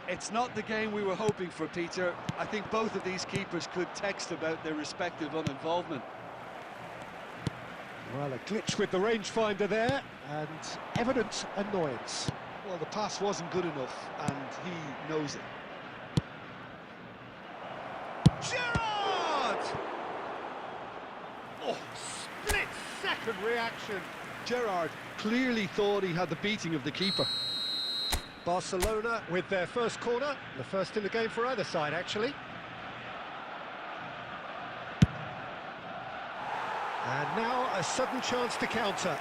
It's not the game we were hoping for, Peter. I think both of these keepers could text about their respective uninvolvement. Well, a glitch with the rangefinder there, and evident annoyance. Well, the pass wasn't good enough, and he knows it. Gerrard! Oh, split-second reaction. Gerrard clearly thought he had the beating of the keeper. Barcelona with their first corner, the first in the game for either side, actually. And now a sudden chance to counter.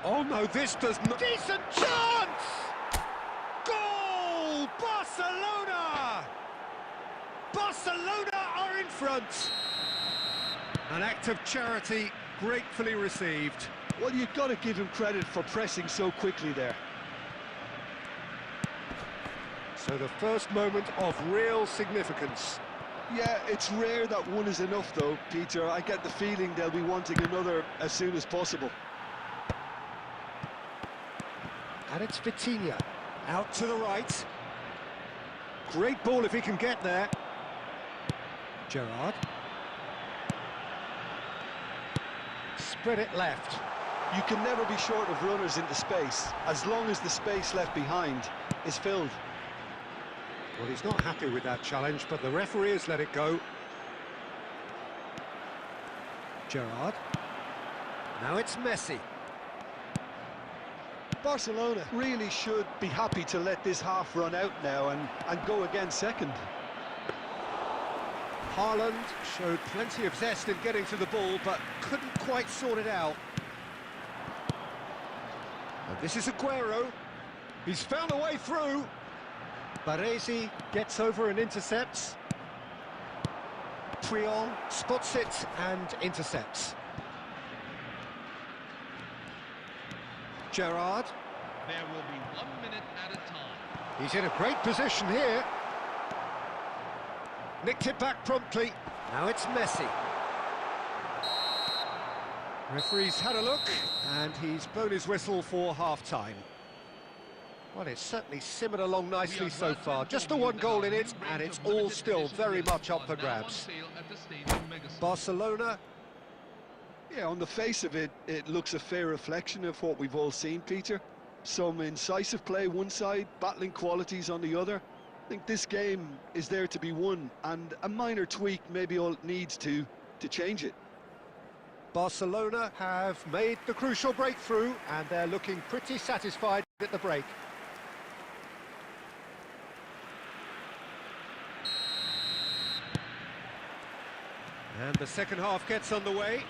Oh no, this does not... Decent chance! Goal! Barcelona! Barcelona are in front. An act of charity gratefully received. Well, you've got to give him credit for pressing so quickly there. So the first moment of real significance. Yeah, it's rare that one is enough though, Peter. I get the feeling they'll be wanting another as soon as possible. And it's Vitinha, out to the right. Great ball if he can get there. Gerrard. Spread it left. You can never be short of runners into space, as long as the space left behind is filled. Well, he's not happy with that challenge, but the referee has let it go. Gerrard. Now it's Messi. Barcelona really should be happy to let this half run out now and go again second. Haaland showed plenty of zest in getting to the ball, but couldn't quite sort it out. And this is Aguero. He's found a way through. Baresi gets over and intercepts. Puyol spots it and intercepts. Gerrard. There will be 1 minute at a time. He's in a great position here. Nicked it back promptly. Now it's Messi. Referee's had a look, and he's blown his whistle for half-time. Well, it's certainly simmered along nicely so far. Just the one goal in it, and it's all still very much up for grabs. Barcelona. Yeah, on the face of it, it looks a fair reflection of what we've all seen, Peter. Some incisive play one side, battling qualities on the other. I think this game is there to be won, and a minor tweak maybe all it needs to change it. Barcelona have made the crucial breakthrough, and they're looking pretty satisfied at the break. And the second half gets underway.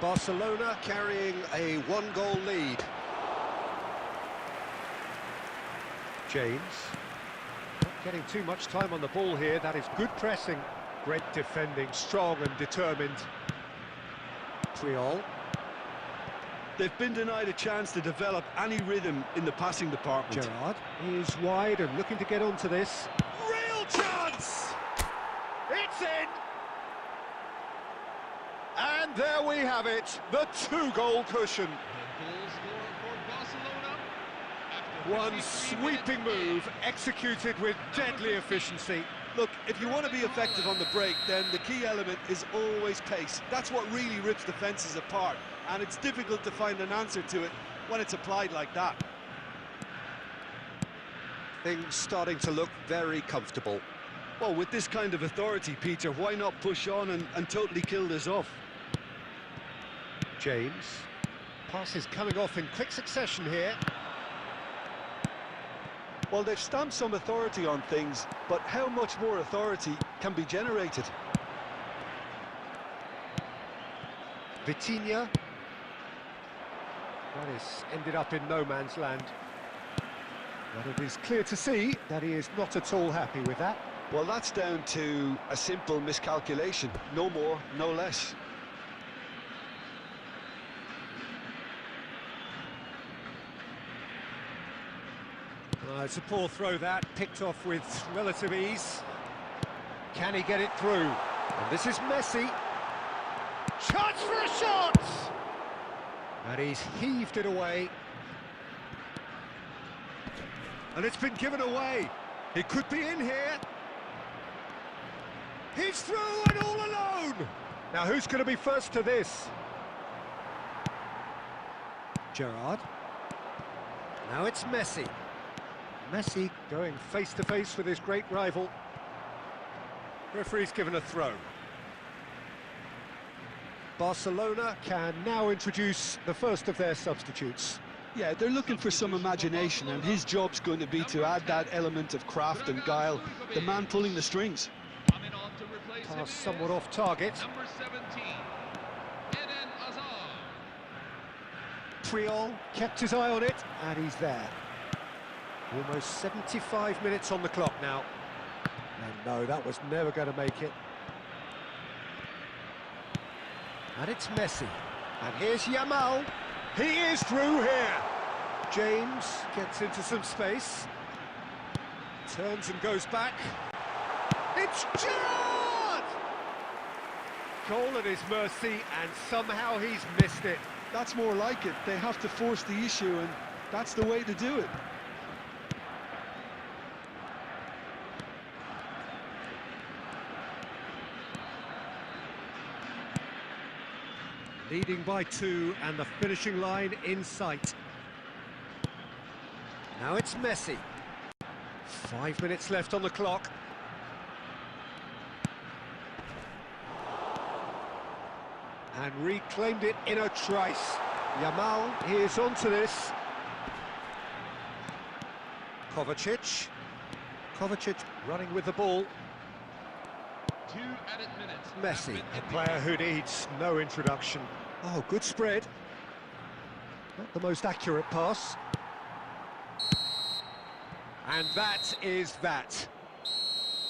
Barcelona carrying a one-goal lead. James. Not getting too much time on the ball here. That is good pressing. Great defending, strong and determined. Puyol. They've been denied a chance to develop any rhythm in the passing department. Gerrard is wide and looking to get onto this. Real chance! It's in! And there we have it, the two-goal cushion. The goal scorer for Barcelona. After One 53 sweeping minutes, move, executed with deadly efficiency. Look, if you want to be effective on the break, then the key element is always pace. That's what really rips defences apart, and it's difficult to find an answer to it when it's applied like that. Things starting to look very comfortable. Well, with this kind of authority, Peter, why not push on and totally kill this off? James. Passes coming off in quick succession here. Well, they've stamped some authority on things, but how much more authority can be generated? Vitinha. That is ended up in no man's land. But it is clear to see that he is not at all happy with that. Well, that's down to a simple miscalculation. No more, no less. It's a poor throw that, picked off with relative ease. Can he get it through? And this is Messi. Chance for a shot! And he's heaved it away. And it's been given away. He could be in here. He's through and all alone! Now who's going to be first to this? Gerrard. Now it's Messi. Messi going face-to-face with his great rival. Referee's given a throw. Barcelona can now introduce the first of their substitutes. Yeah, they're looking for some imagination, and his job's going to be to add that element of craft and guile, the man pulling the strings. coming on to replace him Pass is somewhat off target. number 17, Eden Hazard. Puyol kept his eye on it, and he's there. Almost 75 minutes on the clock now. And no, that was never going to make it. And it's Messi. And here's Yamal. He is through here. James gets into some space. Turns and goes back. It's Gerrard! Goal at his mercy, and somehow he's missed it. That's more like it. They have to force the issue, and that's the way to do it. Leading by 2 and the finishing line in sight. Now it's Messi. 5 minutes left on the clock. And reclaimed it in a trice. Yamal is onto this. Kovacic. Kovacic running with the ball. 2 added minutes. Messi, a player who needs no introduction. Oh, good spread. Not the most accurate pass. And that is that.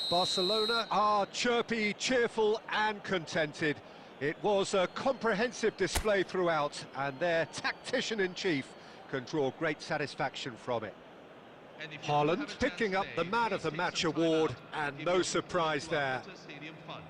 Barcelona are chirpy, cheerful and contented. It was a comprehensive display throughout, and their tactician-in-chief can draw great satisfaction from it. And if you do have a Haaland chance picking up today, the Man of the please take Match some time award, out and to no give your surprise football there. club Stadium Fund.